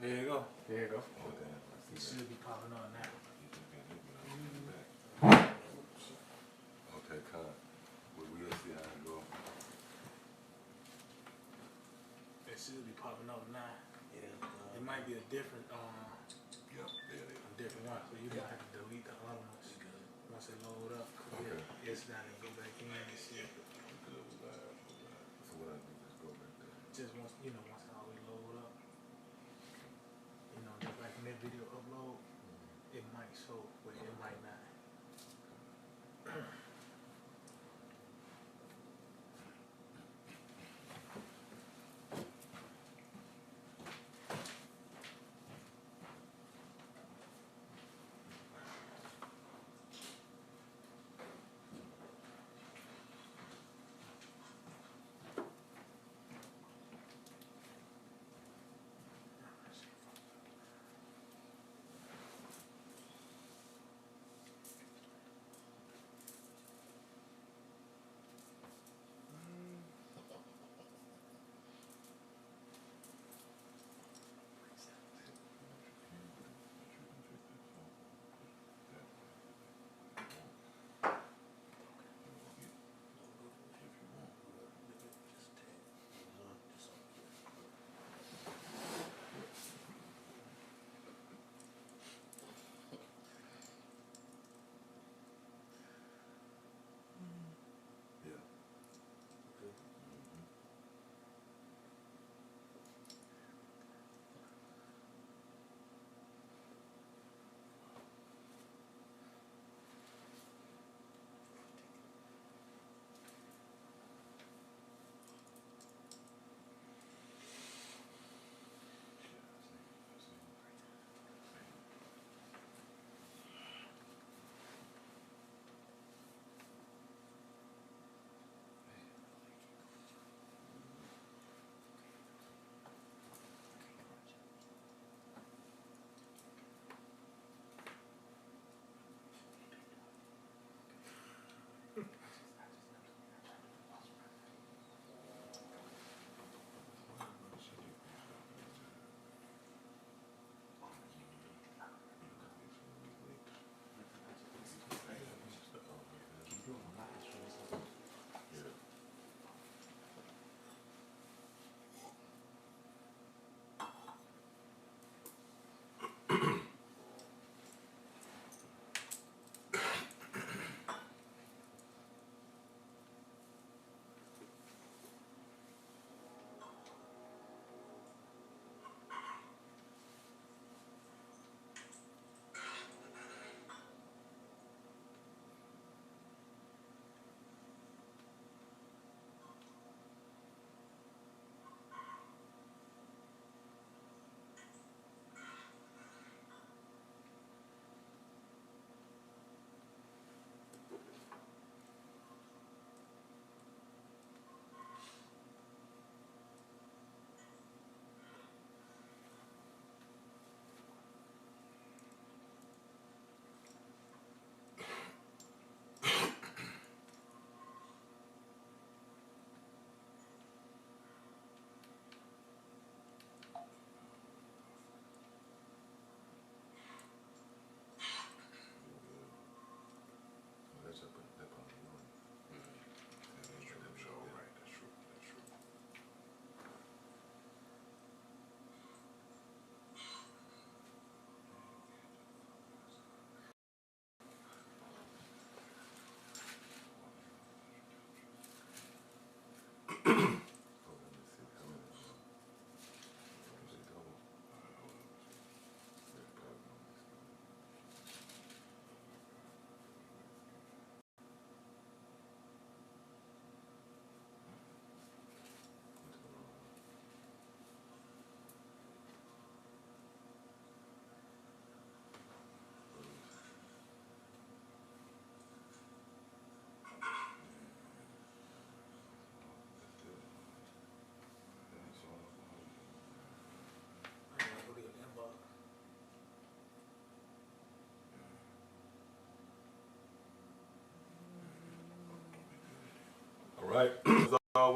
There you go. There you go. Oh, damn. I see It that. should be popping on now. Okay, Con. We'll see how it go. It should be popping up now. Yeah. It might be a different Yep, there it is. a different one, so you might have to delete the other ones once it load up. Okay. It's not gonna go back in and shit. Good, we're live. So what I do is go back there. Just once once it always load up. Just like in that video upload, it might show, but it might not.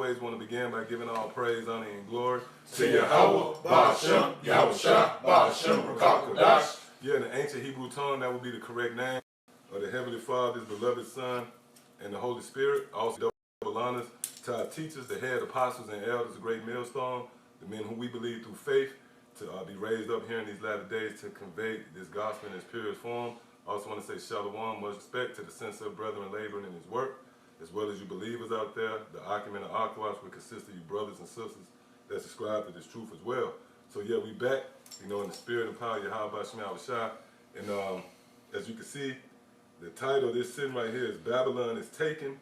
always, want to begin by giving all praise, honor, and glory to Yahweh, Ba'ashem, Yahushua, Ba'ashem, Rakakodash. Yeah, in the ancient Hebrew tongue, that would be the correct name of the Heavenly Father, His beloved Son, and the Holy Spirit. Also, double honors to our teachers, the head apostles and elders, the great millstone, the men whom we believe through faith to be raised up here in these latter days to convey this gospel in its purest form. Also want to say shalom, much respect to the sincere brethren laboring in His work, as well as you believers out there, the Akim and the Akwash, which consist of you brothers and sisters that subscribe to this truth as well. So yeah, we back, in the spirit and power of Yahweh Shai. And as you can see, the title of this sitting right here is Babylon is Taken,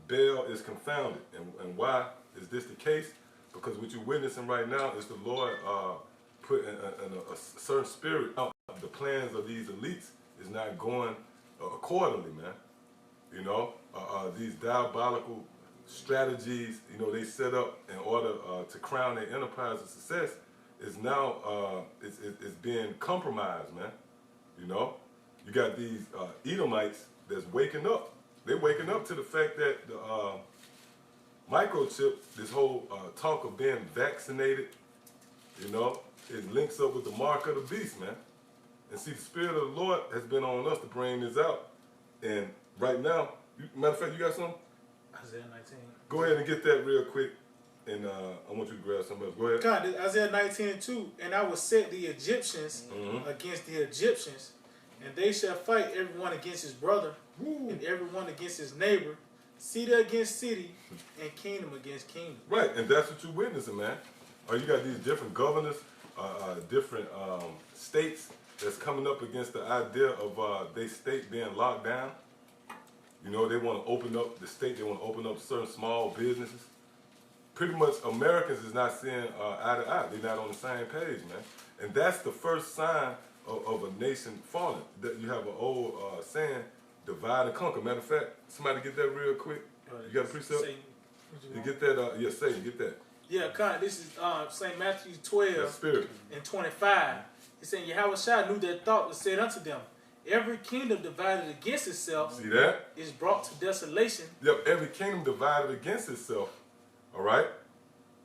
Baal is Confounded. And why is this the case? Because what you're witnessing right now is the Lord put in a certain spirit out. The plans of these elites is not going accordingly, man. These diabolical strategies, they set up in order to crown their enterprise of success is now it's being compromised, man. You got these Edomites that's waking up. They're waking up to the fact that the microchip, this whole talk of being vaccinated, it links up with the mark of the beast, man. And see, the Spirit of the Lord has been on us to bring this out. And right now, matter of fact, you got something? Isaiah 19. Go ahead and get that real quick, and I want you to grab something else. Go ahead. God, Isaiah 19:2, and I will set the Egyptians against the Egyptians, and they shall fight everyone against his brother, and everyone against his neighbor, city against city, and kingdom against kingdom. Right, and that's what you're witnessing, man. You got these different governors, different states that's coming up against the idea of their state being locked down. They want to open up the state. They want to open up certain small businesses. Pretty much Americans is not seeing eye to eye. They're not on the same page, man. And that's the first sign of a nation falling. That you have an old saying, divide and conquer. Matter of fact, somebody get that real quick. You got a precept? You get that? Yes, say you get that. Yeah, God, this is St. Matthew 12 and 25. It's saying Yahweh knew their thought was said unto them, every kingdom divided against itself See that? is brought to desolation. Yep, every kingdom divided against itself, all right,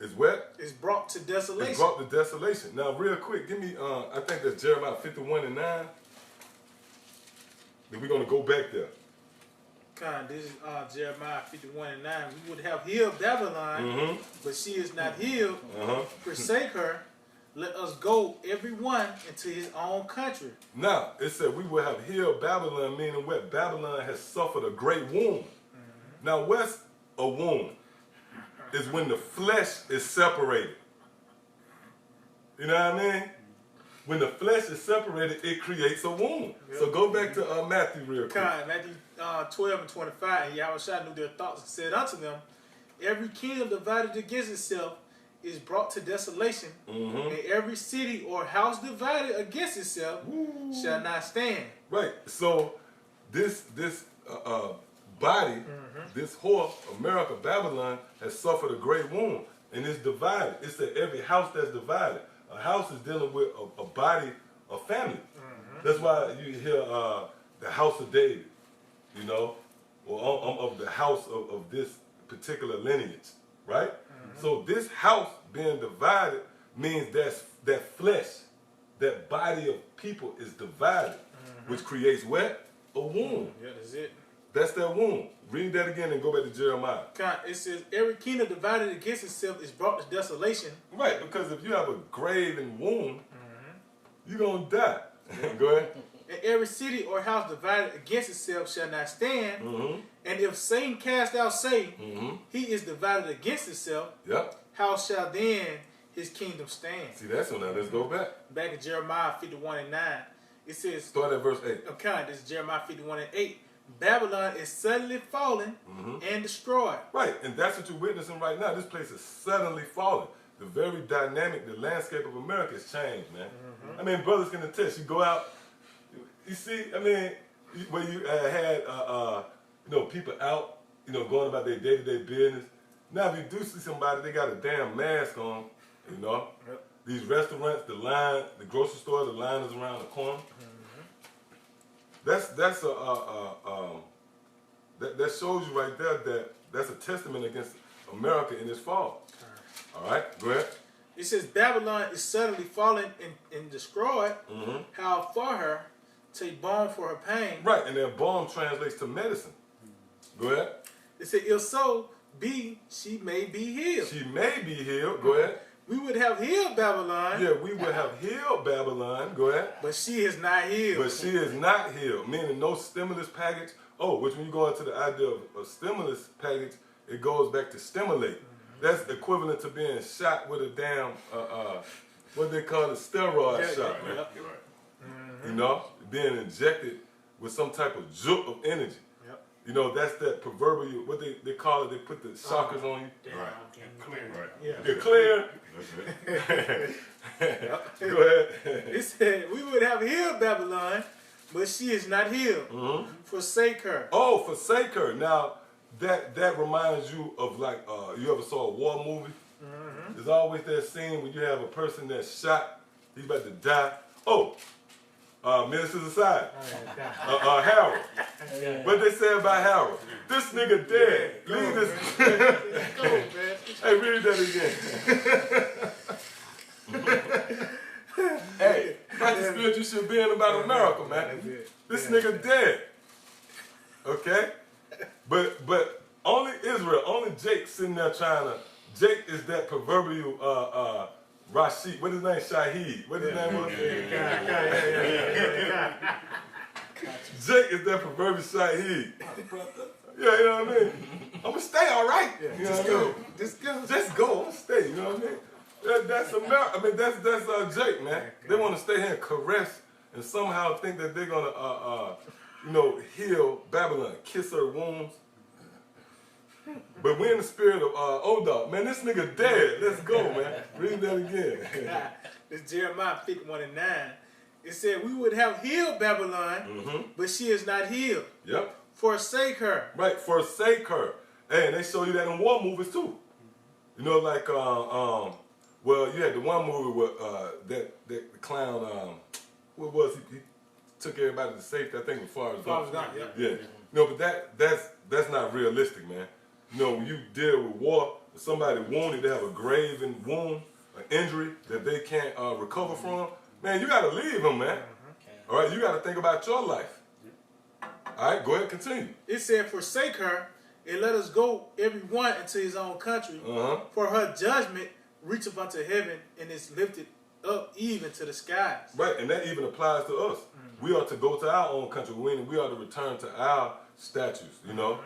is what? It's brought to desolation. It's brought to desolation. Now, real quick, give me, I think that's Jeremiah 51 and 9. Then we're going to go back there. This is Jeremiah 51 and 9. We would have healed Babylon, but she is not healed. Forsake her. Let us go, every one, into his own country. Now, it said we will have healed Babylon, meaning what? Babylon has suffered a great wound. Now, what's a wound? Is when the flesh is separated. You know what I mean? When the flesh is separated, it creates a wound. Yep. So go back to Matthew real quick. Matthew 12 and 25, and Yahweh knew their thoughts and said unto them, every kingdom divided against itself is brought to desolation, and every city or house divided against itself shall not stand. Right. So this body, this whore, America, Babylon, has suffered a great wound, and it's divided. It's that every house that's divided. A house is dealing with a body, a family. That's why you hear the house of David, or I'm of the house of this particular lineage, right? So this house being divided means that flesh, that body of people is divided, which creates what? A wound. Yeah, that's it. That's that wound. Read that again and go back to Jeremiah. It says, every kingdom divided against itself is brought to desolation. Right, because if you have a grave and wound, you're going to die. Go ahead. And every city or house divided against itself shall not stand. And if Satan cast out Satan, he is divided against himself. Yep. How shall then his kingdom stand? See, that's one. Now let's go back. Back in Jeremiah 51 and 9. It says, start at verse 8. This is Jeremiah 51 and 8. Babylon is suddenly fallen and destroyed. Right, and that's what you're witnessing right now. This place is suddenly falling. The very dynamic, the landscape of America has changed, man. I mean, brothers can attest. You go out, you see, I mean, where you had, people out, going about their day-to-day business. Now, if you do see somebody, they got a damn mask on, These restaurants, the line, the grocery store, the line is around the corner. That shows you right there that that's a testament against America in its fall. All right, go ahead. It says Babylon is suddenly fallen and destroyed. How for her take balm for her pain. Right, and that balm translates to medicine. Go ahead. It said, if so be, she may be healed. She may be healed. Go ahead. We would have healed Babylon. Yeah, we would have healed Babylon. Go ahead. But she is not healed. But she is not healed, meaning no stimulus package. Oh, which when you go into the idea of a stimulus package, it goes back to stimulate. That's equivalent to being shot with a damn, what they call a steroid shot, man. You know, being injected with some type of jolt of energy. You know, that's that proverbial, what they call it, they put the shockers on you. Right. Clear. Right. Yeah. You're clear. Go ahead. It said, we would have healed Babylon, but she is not healed. Forsake her. Oh, forsake her. Now, that reminds you of like, you ever saw a war movie? There's always that scene when you have a person that's shot, he's about to die. Oh, ministers aside, Harold. What they say about Harold? This nigga dead. Leave this. Go, man. Hey, read that again. Hey, that's the spirit you should be in about America, man. This nigga dead. Okay? But only Israel, only Jake sitting there trying to. Jake is that proverbial Rashid. What his name? Shahid. What his name was? Jake is that proverbial Shahid. Yeah, you know what I mean? I'm gonna stay, all right. You know Just what I go. mean? Just go. Just go. I'm gonna stay. You know what I mean? That's America. I mean, that's Jake, man. They want to stay here and caress and somehow think that they're gonna, you know, heal Babylon, kiss her wounds. But we're in the spirit of O-Dog. Man, this nigga dead. Let's go, man. Read that again. It's Jeremiah 51:9. It said, we would have healed Babylon, but she is not healed. Yep. Forsake her. Right, forsake her. Hey, and they show you that in war movies too. You know, like, well, you had the one movie with that clown, what was he? He took everybody to safety. I think it was Forrest Gump. Yeah. No, but that's not realistic, man. You know, when you deal with war, if somebody wounded, they have a graven wound, an injury that they can't recover from, man, you got to leave them, man. All right, you got to think about your life. All right, go ahead, continue. It said, forsake her, and let us go every one into his own country. For her judgment reacheth unto heaven, and is lifted up even to the skies. Right, and that even applies to us. We are to go to our own country. We are to return to our statutes, you know,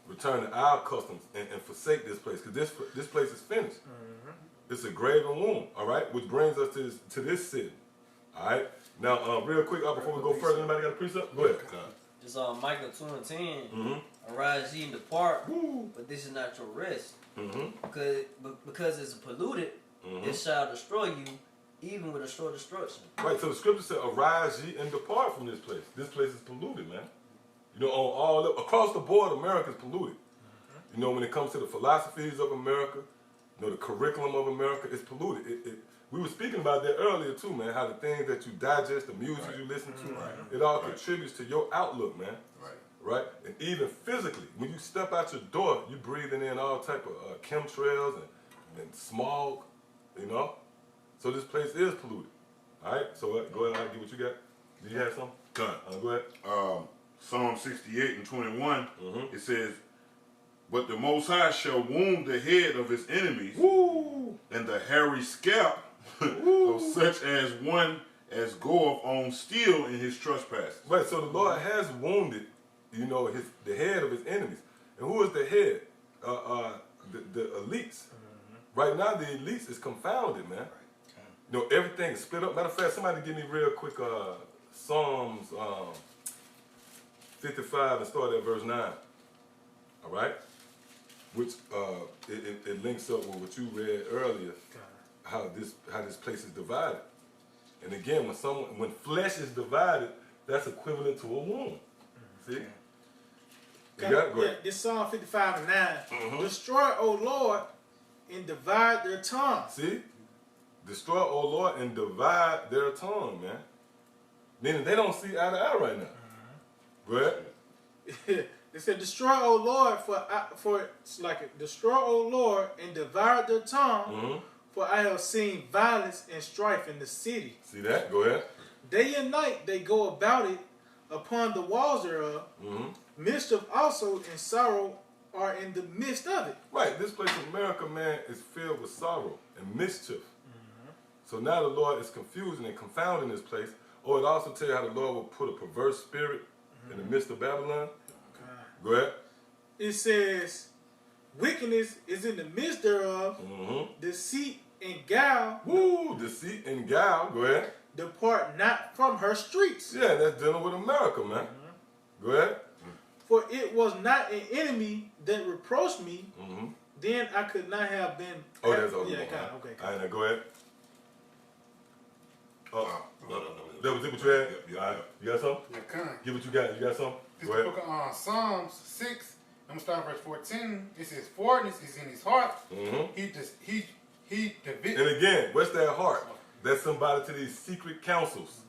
return to our customs and forsake this place, because this place is finished. It's a graven wound, all right, which brings us to this city. All right, now, real quick, before we go further, anybody got a precept? Go ahead. It's Micah 2:10. Arise ye and depart, but this is not your rest. Because it's polluted, it shall destroy you, even with a short destruction. Right, so the scripture said, arise ye and depart from this place. This place is polluted, man. You know, on across the board, America is polluted. You know, when it comes to the philosophies of America, you know, the curriculum of America is polluted. We were speaking about that earlier too, man, how the things that you digest, the music you listen to, it all contributes to your outlook, man. Right? And even physically, when you step out your door, you're breathing in all type of chemtrails and smog, you know? So this place is polluted. All right? So go ahead and get what you got. Do you have something? Go ahead. Psalm 68:21, it says, but the Most High shall wound the head of his enemies, and the hairy scalp of such as one as goeth on steel in his trespasses. Right, so the Lord has wounded, you know, the head of his enemies. And who is the head? The elites. Right now, the elites is confounded, man. You know, everything is split up. Matter of fact, somebody give me real quick Psalms 55 and start at verse 9. All right? Which it links up with what you read earlier, how this place is divided. And again, when flesh is divided, that's equivalent to a wound. See? This Psalm 55:9. Destroy, O Lord, and divide their tongue. See? Destroy, O Lord, and divide their tongue, man. Meaning they don't see eye to eye right now. Go ahead. It said, "Destroy, O Lord, destroy, O Lord, and devour their tongue, for I have seen violence and strife in the city." See that? Go ahead. "Day and night they go about it upon the walls thereof. Mischief also and sorrow are in the midst of it." Right. This place in America, man, is filled with sorrow and mischief. So now the Lord is confusing and confounding this place. Or it also tells you how the Lord will put a perverse spirit in the midst of Babylon. Go ahead. It says, "Wickedness is in the midst thereof, deceit and guile." Woo, deceit and guile. Go ahead. "Depart not from her streets." Yeah, that's dealing with America, man. Go ahead. "For it was not an enemy that reproached me, then I could not have been." Oh, that's all. Yeah, Okay. okay. All right, now go ahead. Oh, that was it what you had? Yeah. You got something? Yeah, kind. Give what you got. You got something? This Go is the ahead. book of Psalms 6. I'm gonna start at verse 14. It says, "Forwardness is in his heart. He And again, what's that heart? That's somebody to these secret councils.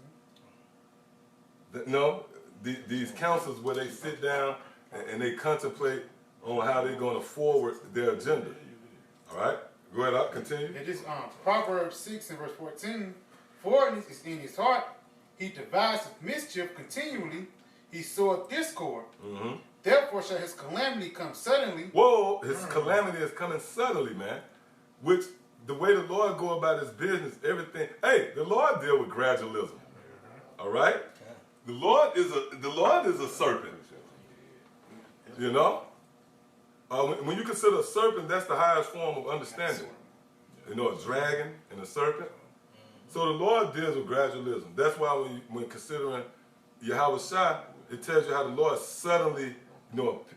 These councils where they sit down and they contemplate on how they're going to forward their agenda. All right? Go ahead, I'll continue. It is Proverbs 6 and verse 14. "Forwardness is in his heart. He deviseth mischief continually. He soweth discord. Therefore shall his calamity come suddenly." Whoa, his calamity is coming suddenly, man. Which, the way the Lord go about his business, everything. Hey, the Lord deal with gradualism. All right? The Lord is a serpent. You know? When you consider a serpent, that's the highest form of understanding. You know, a dragon and a serpent. So the Lord deals with gradualism. That's why when considering Yahweh Shai, it tells you how the Lord suddenly,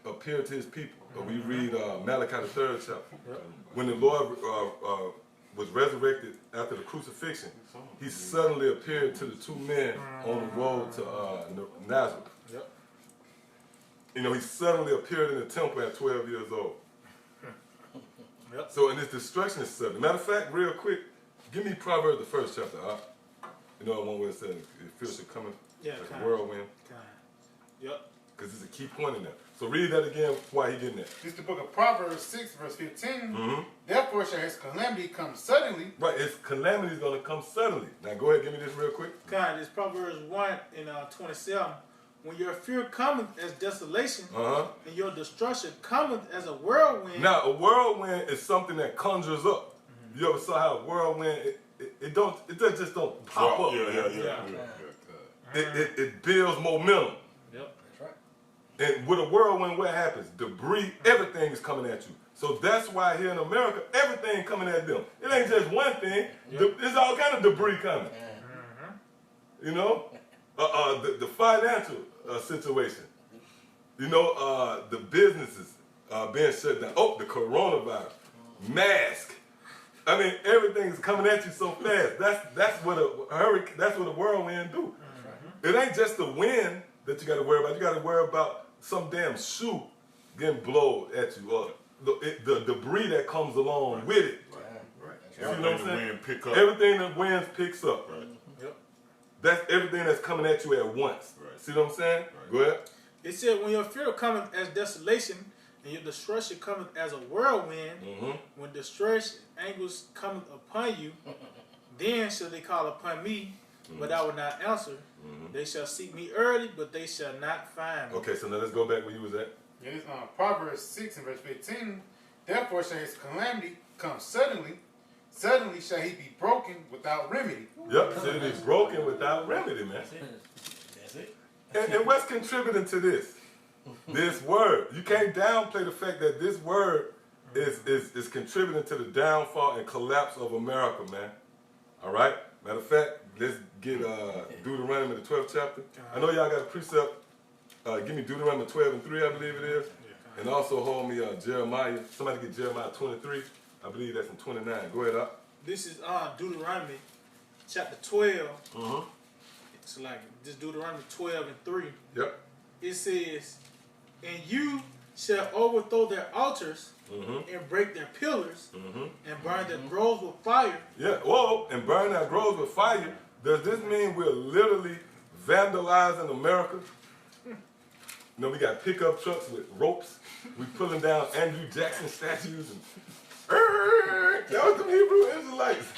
appeared to his people. We read Malachi the 3rd chapter. When the Lord was resurrected after the crucifixion, he suddenly appeared to the two men on the road to Nazareth. Yep. He suddenly appeared in the temple at 12 years old. Yep. So, and his destruction is sudden. Matter of fact, real quick, give me Proverbs the 1st chapter. One where it says, "It feels it coming like a whirlwind." Yep. Because there's a key point in that. So read that again. Why he getting that? This is the book of Proverbs 6 verse 15. "Therefore shall his calamity come suddenly." Right, his calamity is going to come suddenly. Now go ahead, give me this real quick. It's Proverbs 1 and 27. "When your fear cometh as desolation, and your destruction cometh as a whirlwind." Now, a whirlwind is something that conjures up. You ever saw how a whirlwind, it just don't pop up. It builds momentum. Yep. That's right. And with a whirlwind, what happens? Debris, everything is coming at you. So that's why here in America, everything coming at them. It ain't just one thing. There's all kind of debris coming. The financial situation. The businesses being shut down. Oh, the coronavirus. Mask. I mean, everything's coming at you so fast. That's what a hurricane, that's what a whirlwind do. It ain't just the wind that you got to worry about. You got to worry about some damn shoe getting blown at you, or the debris that comes along with it. You know what I'm saying? Wind pick up. Everything the wind picks up. Yep. That's everything that's coming at you at once. See what I'm saying? Go ahead. It said, "When your fear cometh as desolation, and your destruction cometh as a whirlwind, when distress angers cometh upon you, then shall they call upon me, but I will not answer. They shall seek me early, but they shall not find me." Okay, so now let's go back where you was at. It is Proverbs 6 and verse 15. "Therefore shall his calamity come suddenly. Suddenly shall he be broken without remedy." Yep, so it is broken without remedy, man. That's it. And what's contributing to this? This word. You can't downplay the fact that this word is contributing to the downfall and collapse of America, man. All right? Matter of fact, let's get Deuteronomy the 12th chapter. I know y'all got a precept. Give me Deuteronomy 12 and 3, I believe it is. And also hold me Jeremiah. Somebody get Jeremiah 23. I believe that's in 29. Go ahead, up. This is Deuteronomy chapter 12. It's like this Deuteronomy 12 and 3. Yep. It says, "And you shall overthrow their altars, and break their pillars, and burn their groves with fire." Yeah, whoa, and burn our groves with fire. Does this mean we're literally vandalizing America? You know, we got pickup trucks with ropes. We pulling down Andrew Jackson statues and that was the Hebrew Israelites.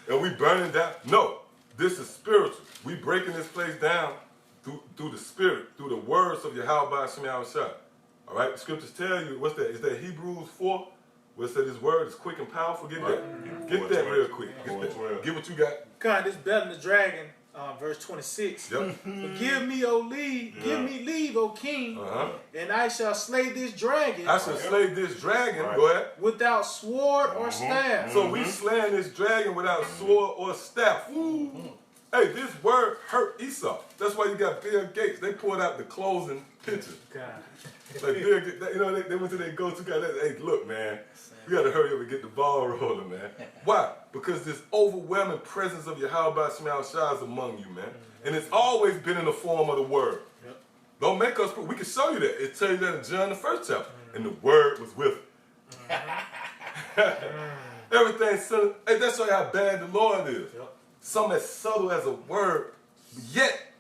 And we burning down. No, this is spiritual. We breaking this place down through the spirit, through the words of Yahweh Shem Yahushua. All right, the scriptures tell you, what's that? Is that Hebrews 4? Where it said his word is quick and powerful? Get that. Get that real quick. Get what you got. God, this better than the dragon. Verse 26. Yep. But give me, O leave, give me leave, O king, and I shall slay this dragon. I shall slay this dragon. Go ahead. Without sword or staff. So we slaying this dragon without sword or staff. Hey, this word hurt Esau. That's why you got Bill Gates. They pulled out the closing picture. God. Like Bill Gates, you know, they went to their go-to guy. Hey, look, man, we got to hurry up and get the ball rolling, man. Why? Because this overwhelming presence of Yahweh Shem Yahushua is among you, man. And it's always been in the form of the word. Yep. Don't make us, we can show you that. It tells you that in John the 1st chapter. And the word was with it. Everything subtle. Hey, that shows you how bad the Lord is. Yep. Something as subtle as a word, yet,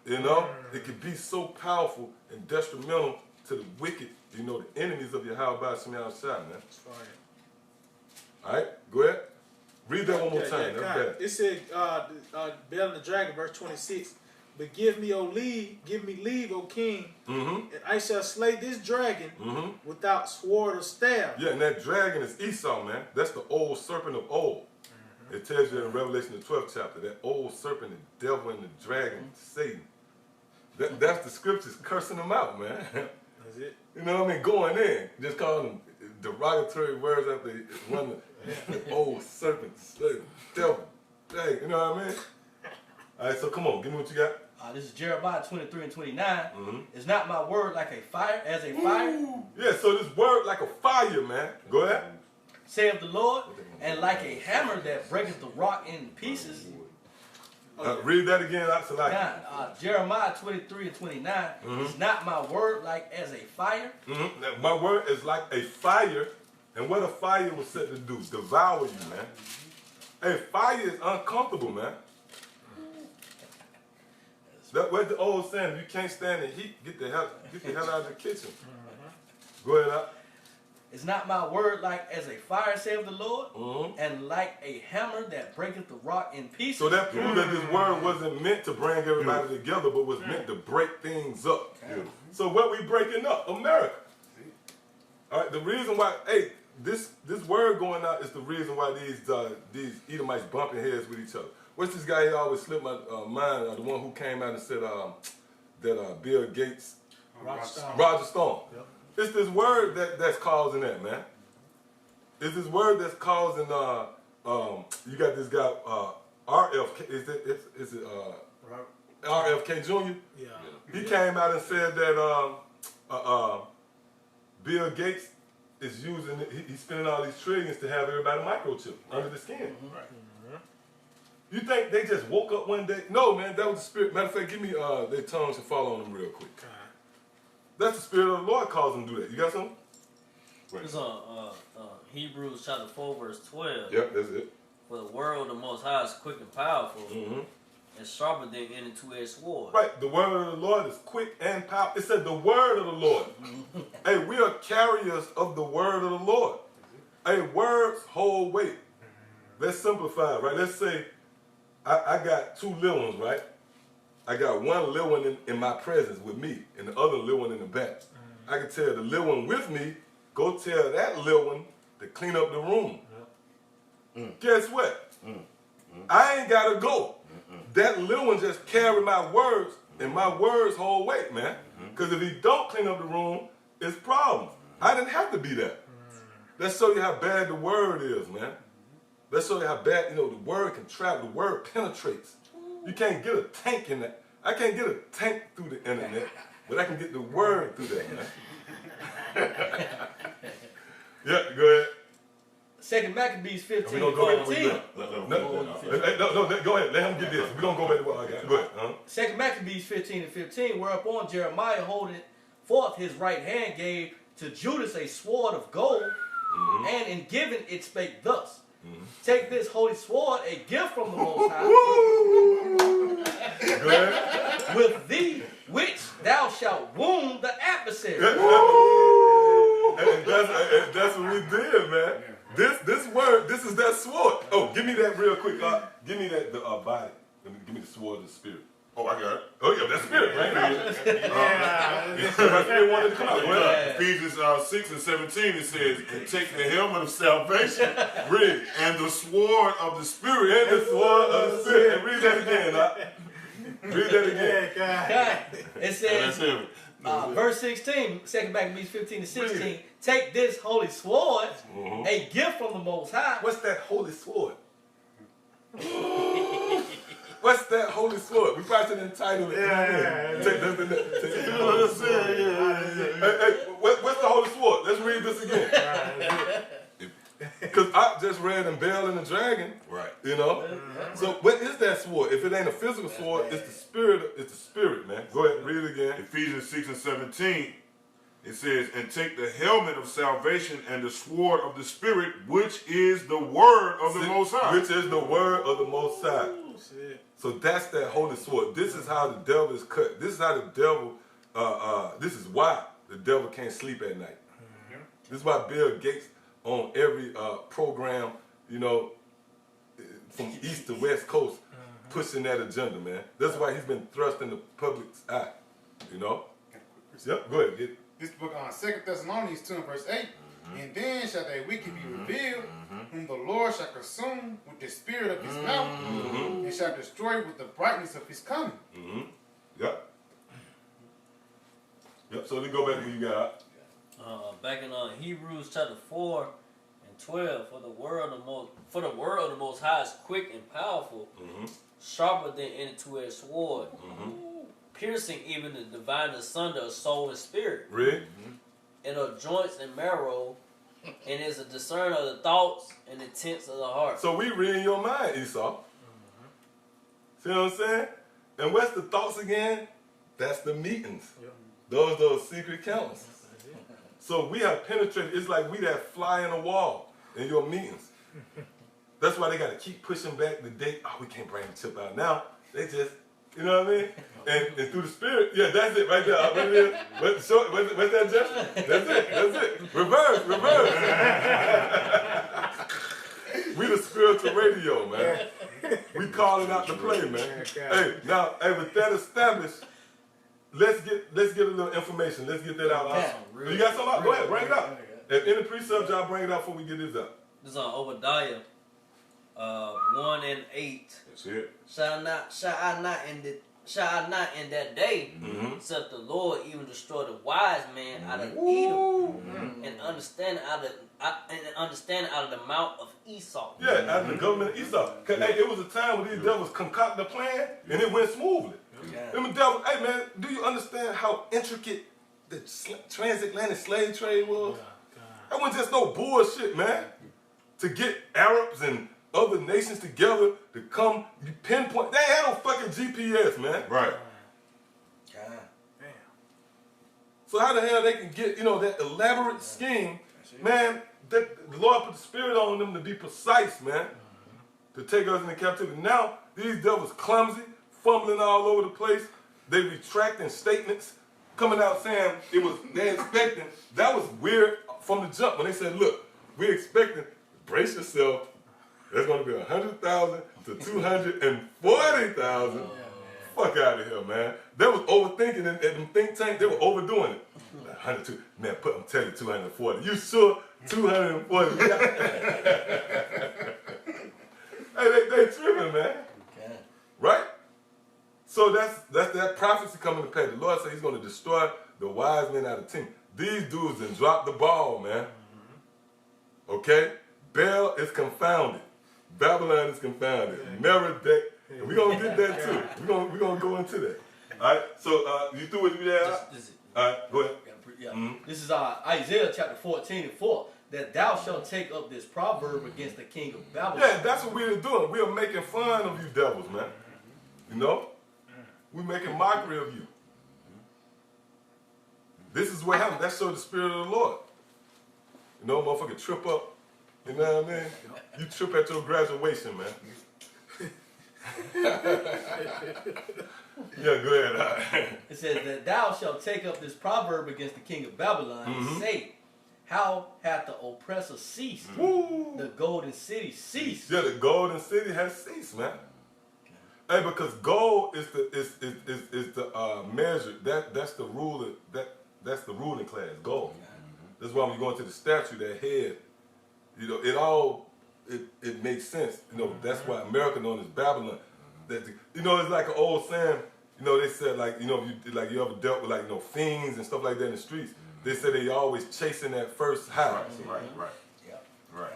you know, it can be so powerful and detrimental to the wicked, you know, the enemies of Yahweh Shem Yahushua, man. That's right. All right, go ahead. Read that one more time. Yeah, That's bad. it said, Bel and the dragon, verse 26. But give me leave, O king, and I shall slay this dragon without sword or staff. Yeah, and that dragon is Esau, man. That's the old serpent of old. It tells you in Revelation the 12th chapter, that old serpent, the devil and the dragon, Satan. That's the scriptures cursing them out, man. That's it. You know what I mean? Going in, just calling them derogatory words after one the old serpent, Satan, devil, dragon. You know what I mean? All right, so come on, give me what you got. This is Jeremiah 23 and 29. Is not my word like a fire, as a fire? Yeah, so this word like a fire, man. Go ahead. Saith the Lord, and like a hammer that breaketh the rock in pieces. Read that again, Jeremiah 23 and 29. Is not my word like as a fire? My word is like a fire, and what a fire was set to do, devour you, man. Hey, fire is uncomfortable, man. What's the old saying? You can't stand the heat, get the hell out of the kitchen. Go ahead, Al. Is not my word like as a fire, saith the Lord, and like a hammer that breaketh the rock in pieces? So that proves that this word wasn't meant to bring everybody together, but was meant to break things up. So what we breaking up? America. All right, the reason why, hey, this word going out is the reason why these Edomites bumping heads with each other. What's this guy who always slipped my mind? The one who came out and said that Bill Gates, Roger Stone. Yep. It's this word that's causing that, man. It's this word that's causing. You got this guy RFK. Is it RFK Jr.? Yeah. He came out and said that Bill Gates is using. He's spending all these trillions to have everybody microchip under the skin. Right. You think they just woke up one day? No, man, that was the spirit. Matter of fact, give me their tongues and fall on them real quick. That's the spirit of the Lord calls them to do that. You got something? Right. It's on Hebrews chapter 4, verse 12. Yep, that's it. For the word of the Most High is quick and powerful, and sharper than any two-edged sword. Right, the word of the Lord is quick and powerful. It said the word of the Lord. Hey, we are carriers of the word of the Lord. Hey, words hold weight. Let's simplify it, right? Let's say I got two little ones, right? I got one little one in my presence with me and the other little one in the back. I can tell the little one with me, go tell that little one to clean up the room. Guess what? I ain't got to go. That little one just carry my words, and my words hold weight, man. Because if he don't clean up the room, it's problems. I didn't have to be that. Let's show you how bad the word is, man. Let's show you how bad, the word can travel. The word penetrates. You can't get a tank in that. I can't get a tank through the internet, but I can get the word through that, man. Yeah, go ahead. 2 Maccabees 15 go and 14. No, go ahead. Let him get this. We're going to go back to what I got. Go ahead. 2 Maccabees 15 and 15, whereupon Jeremiah holding forth his right hand gave to Judas a sword of gold, and in giving it spake thus. Take this holy sword, a gift from the Most High, with body. Give me the sword of the spirit. Oh, I got it. Oh yeah, that's spirit, right? Yeah. Spirit wanted to come out. Go ahead. Ephesians 6 and 17, it says, and take the helmet of salvation Read. and the sword of the Spirit. And the sword of the spirit. And read that again. Read that again. God. It That's says, heavy. verse 16, 2 Maccabees 15 to 16, take this holy sword, a gift from the Most High. What's that holy sword? What's that holy sword? We probably should entitle it. What's the holy sword? Let's read this again. Because I just read in Bell and the Dragon. Right. You know? So what is that sword? If it ain't a physical sword, it's the spirit. It's the spirit, man. Go ahead, read it again. Ephesians 6 and 17, it says, and take the helmet of salvation and the sword of the Spirit, which is the word of the Most High. Which is the word of the Most High. So that's that holy sword. This is how the devil is cut. This is how the devil, this is why the devil can't sleep at night. This is why Bill Gates on every program, you know, from east to west coast, pushing that agenda, man. That's why he's been thrust in the public's eye, you know? Yep, go ahead. This book on 2 Thessalonians 2 and verse 8. And then shall they wicked be revealed, whom the Lord shall consume with the spirit of his mouth, and shall destroy with the brightness of his coming. Yep. Yep, so let's go back to what you got. Back in Hebrews chapter 4 and 12, for the word of the Most High is quick and powerful, sharper than any two-edged sword, piercing even the divine asunder of soul and spirit, and of joints and marrow, and is a discerner of the thoughts and intents of the heart. So we reading your mind, Esau. See what I'm saying? And what's the thoughts again? That's the meetings. Those secret counts. So we have penetrated. It's like we that fly in a wall in your meetings. That's why they got to keep pushing back the date. Oh, we can't bring the chip out now. They just, you know what I mean? And through the spirit, yeah, that's it right there. What's that gesture? That's it. Reverse. We the spiritual radio, man. We calling out the play, man. Hey, now, with that established, let's get a little information. Let's get that out. You got something out? Go ahead, bring it out. If any precept, y'all bring it out before we get this up. This is on Obadiah 1 and 8. That's it. Shall I not in that day, except the Lord even destroy the wise man out of Edom, and understand out of the mouth of Esau. Yeah, out of the government of Esau. Cause hey, it was a time when these devils concocted a plan and it went smoothly. Them devils, hey man, do you understand how intricate the transatlantic slave trade was? That wasn't just no bullshit, man. To get Arabs and other nations together to come, you pinpoint. They ain't had no fucking GPS, man. Right. So how the hell they can get, that elaborate scheme, man, the Lord put the spirit on them to be precise, man, to take us into captivity. Now, these devils clumsy, fumbling all over the place. They retracting statements, coming out saying they expecting. That was weird from the jump when they said, look, we're expecting, brace yourself, there's going to be 100,000 to 240,000. Fuck out of here, man. They was overthinking at them think tank. They were overdoing it. 102, man. I'm telling you, 240. You sure? 240. Hey, they tripping, man. Right? So that's that prophecy coming to pay. The Lord said He's going to destroy the wise men out of the team. These dudes done dropped the ball, man. Okay? Bel is confounded. Babylon is confounded. Merodach. And we're going to get that too. We're gonna go into that. All right? So you through with me there? All right, go ahead. This is Isaiah chapter 14 and 4. That thou shalt take up this proverb against the king of Babylon. Yeah, that's what we're doing. We are making fun of you devils, man. You know? We're making mockery of you. This is what happened. That showed the spirit of the Lord. You know, motherfucker trip up. You know what I mean? You trip at your graduation, man. Yeah, go ahead. It says that thou shalt take up this proverb against the king of Babylon and say, how hath the oppressor ceased? The golden city ceased. Yeah, the golden city has ceased, man. Hey, because gold is the measure that's the ruler that's the ruling class. Gold. That's why when you go into the statue, that head, you know, it makes sense. You know, that's why America known as Babylon. That you know, it's like an old saying. You know, they said like you know, you ever dealt with like fiends and stuff like that in the streets. They said they always chasing that first high. Right.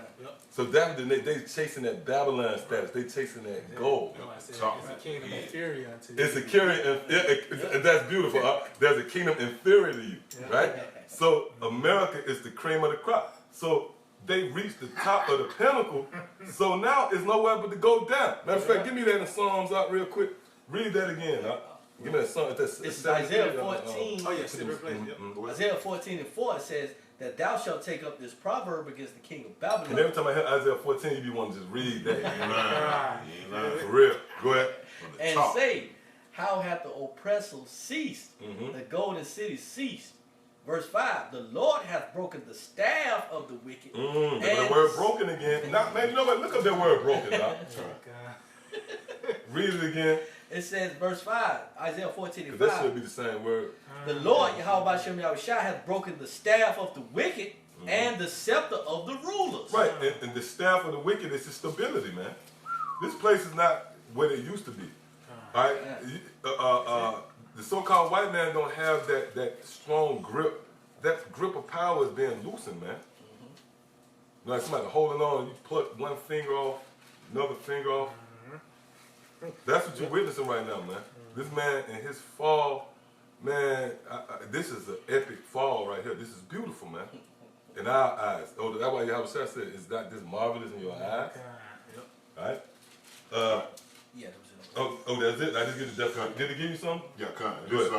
So that they chasing that Babylon status. They chasing that gold. It's a kingdom inferior to you. It's a kingdom, and that's beautiful. There's a kingdom inferior to you, right? So America is the cream of the crop. So they reached the top of the pinnacle. So now it's nowhere but to go down. Matter of fact, give me that in Psalms out real quick. Read that again. Give me that Psalm. It's Isaiah 14. Oh yes, Isaiah 14:4 says that thou shalt take up this proverb against the king of Babylon. And every time I hear Isaiah 14, you be wanting to just read that. You ain't lying. For real. Go ahead. And say, how hath the oppressor ceased? The golden city ceased. Verse 5, the Lord hath broken the staff of the wicked. And the word broken again. Now, man, you know what? Look up that word broken now. Read it again. It says, verse 5, Isaiah 14:5. That should be the same word. The Lord, Yahweh Shem Yahushua, hath broken the staff of the wicked and the scepter of the rulers. Right, and the staff of the wicked is the stability, man. This place is not where it used to be. All right? The so-called white man don't have that strong grip. That grip of power is being loosened, man. Like somebody holding on, you pluck one finger off, another finger off. That's what you're witnessing right now, man. This man in his fall, man, this is an epic fall right here. This is beautiful, man. In our eyes. Oh, that's why Yahweh said, it's not this marvelous in your eyes. All right? Yeah, that was it. Oh, that's it? I just get the definition. Did it give you something? Yeah, kind of. This,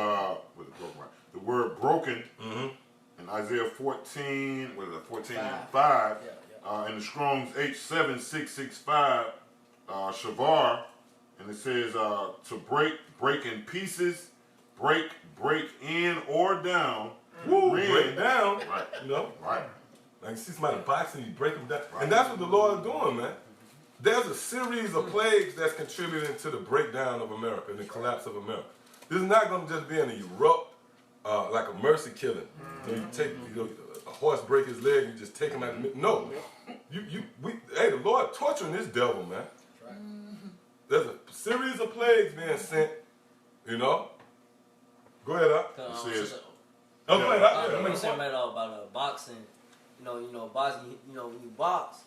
the word broken in Isaiah 14, what is it, 14 and 5, in the Strong's H7665, Shavar, and it says to break in pieces, break in or down. Woo, break down. Right. You know? Right. Like you see somebody boxing, you break them down. Right. And that's what the Lord is doing, man. There's a series of plagues that's contributing to the breakdown of America and the collapse of America. This is not going to just be an erupt, like a mercy killing. You take, a horse break his leg, you just take him out of the middle. No. Hey, the Lord torturing this devil, man. There's a series of plagues being sent, you know. Go ahead, I'm saying about boxing. Boxing. When you box,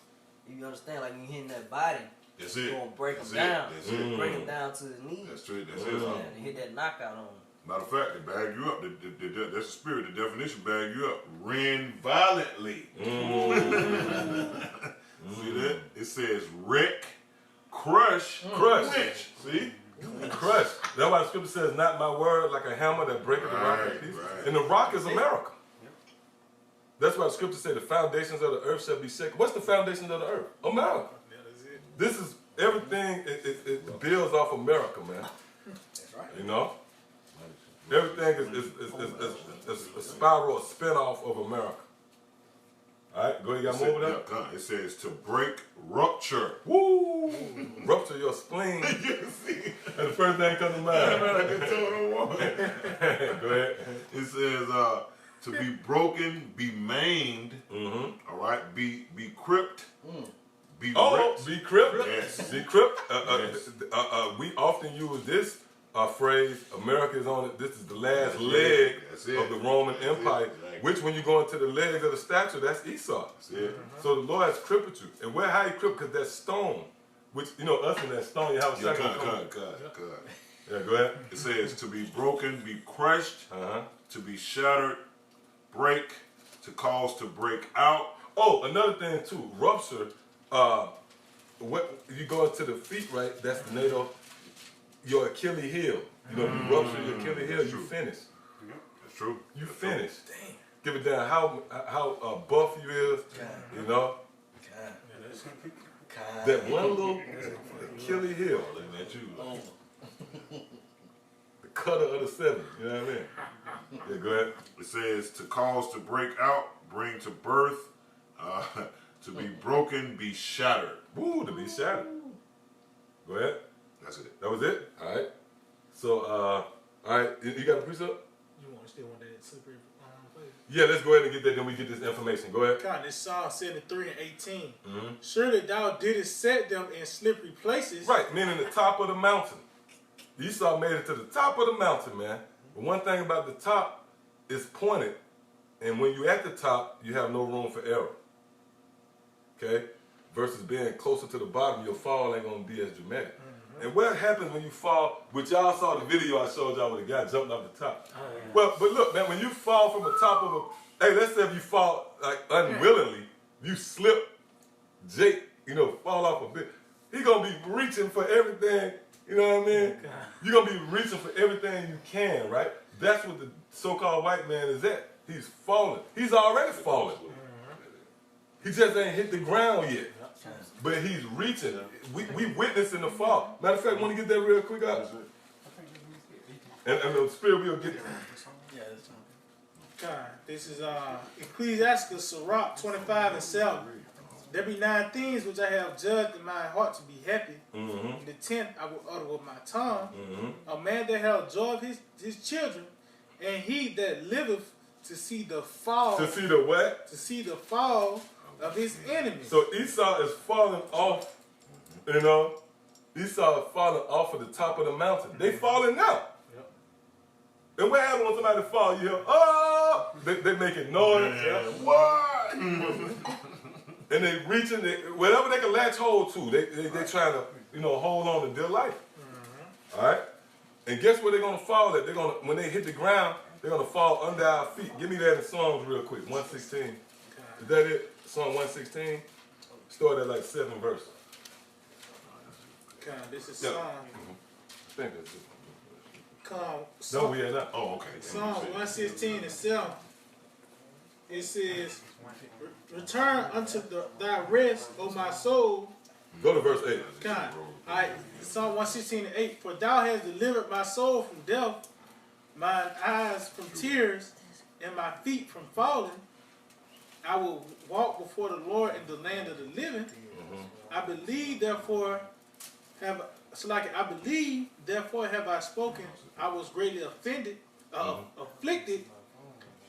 you understand, like you hitting that body. That's it. You're gonna break him down. Break him down to his knees. That's true. That's it. And hit that knockout on him. Matter of fact, they bag you up. That's the spirit. The definition: bag you up. Rend violently. See that? It says wreck, crush. Crush. See? Crush. That's why the scripture says, not my word, like a hammer that breaketh the rock in pieces. And the rock is America. That's why the scripture said the foundations of the earth shall be shaken. What's the foundations of the earth? America. This is everything. It builds off America, man. That's right. You know, everything is a spiral, a spinoff of America. All right, go ahead. You got more over there? It says to break, rupture. Woo! Rupture your spleen. You see? That's the first thing comes to mind. Go ahead. It says to be broken, be maimed. All right, be cripped. Be ripped. Be cripped. Yes. Be cripped. Yes. We often use this phrase, America is on it. This is the last leg of the Roman Empire, which when you go into the legs of the statue, that's Esau. So the Lord has crippled you. And how he crippled? Because that stone, which, us in that stone, you have a second. Yeah, go ahead. It says to be broken, be crushed, to be shattered, break, to cause to break out. Oh, another thing too, rupture. What you go into the feet, right? That's the NATO. Your Achilles heel. You rupture your Achilles heel, you finish. That's true. You finish. Damn. Give it down how buff you is. You know. That one little Achilles heel. Looking at you. The cutter of the seven. You know what I mean? Yeah, go ahead. It says to cause to break out, bring to birth, to be broken, be shattered. Woo, to be shattered. Go ahead. That's it. That was it? All right. So, all right, you got a precept? You still want that slippery place? Yeah, let's go ahead and get that, then we get this information. Go ahead. God, this Psalm 73 and 18. Surely thou didst set them in slippery places. Right, meaning the top of the mountain. Esau made it to the top of the mountain, man. But one thing about the top, it's pointed. And when you're at the top, you have no room for error. Okay? Versus being closer to the bottom, your fall ain't going to be as dramatic. And what happens when you fall, which y'all saw the video I showed y'all with the guy jumping off the top. Oh, yeah. Well, but look, man, when you fall from the top of a, hey, let's say if you fall like unwillingly, you slip, Jake, fall off a bit, he going to be reaching for everything, you know what I mean? You're going to be reaching for everything you can, right? That's what the so-called white man is at. He's falling. He's already fallen. He just ain't hit the ground yet. But he's reaching. We witnessing the fall. Matter of fact, want to get that real quick out? And the spirit will get it. Yeah, that's God, this is Ecclesiastes, Sirach 25 and 7. There be 9 things which I have judged in my heart to be happy. And the 10th I will utter with my tongue. A man that hath joy of his children, and he that liveth to see the fall. To see the what? To see the fall of his enemies. So Esau is falling off, Esau is falling off of the top of the mountain. They falling now. Yep. And what happens when somebody fall? You hear, oh! They making noise. What? And they reaching, whatever they can latch hold to, they trying to, hold on to their life. All right? And guess where they're going to fall at? When they hit the ground, they're going to fall under our feet. Give me that in Psalms real quick, 116. Is that it? Psalm 116? Start at like 7 verses. This is Psalm. I think that's it. No, we are not. Oh, okay. Psalm 116 and 7. It says, return unto thy rest, O my soul. Go to verse 8. Psalm 116 and 8. For thou hast delivered my soul from death, mine eyes from tears, and my feet from falling. I will walk before the Lord in the land of the living. I believe, therefore have I spoken. I was greatly offended, afflicted.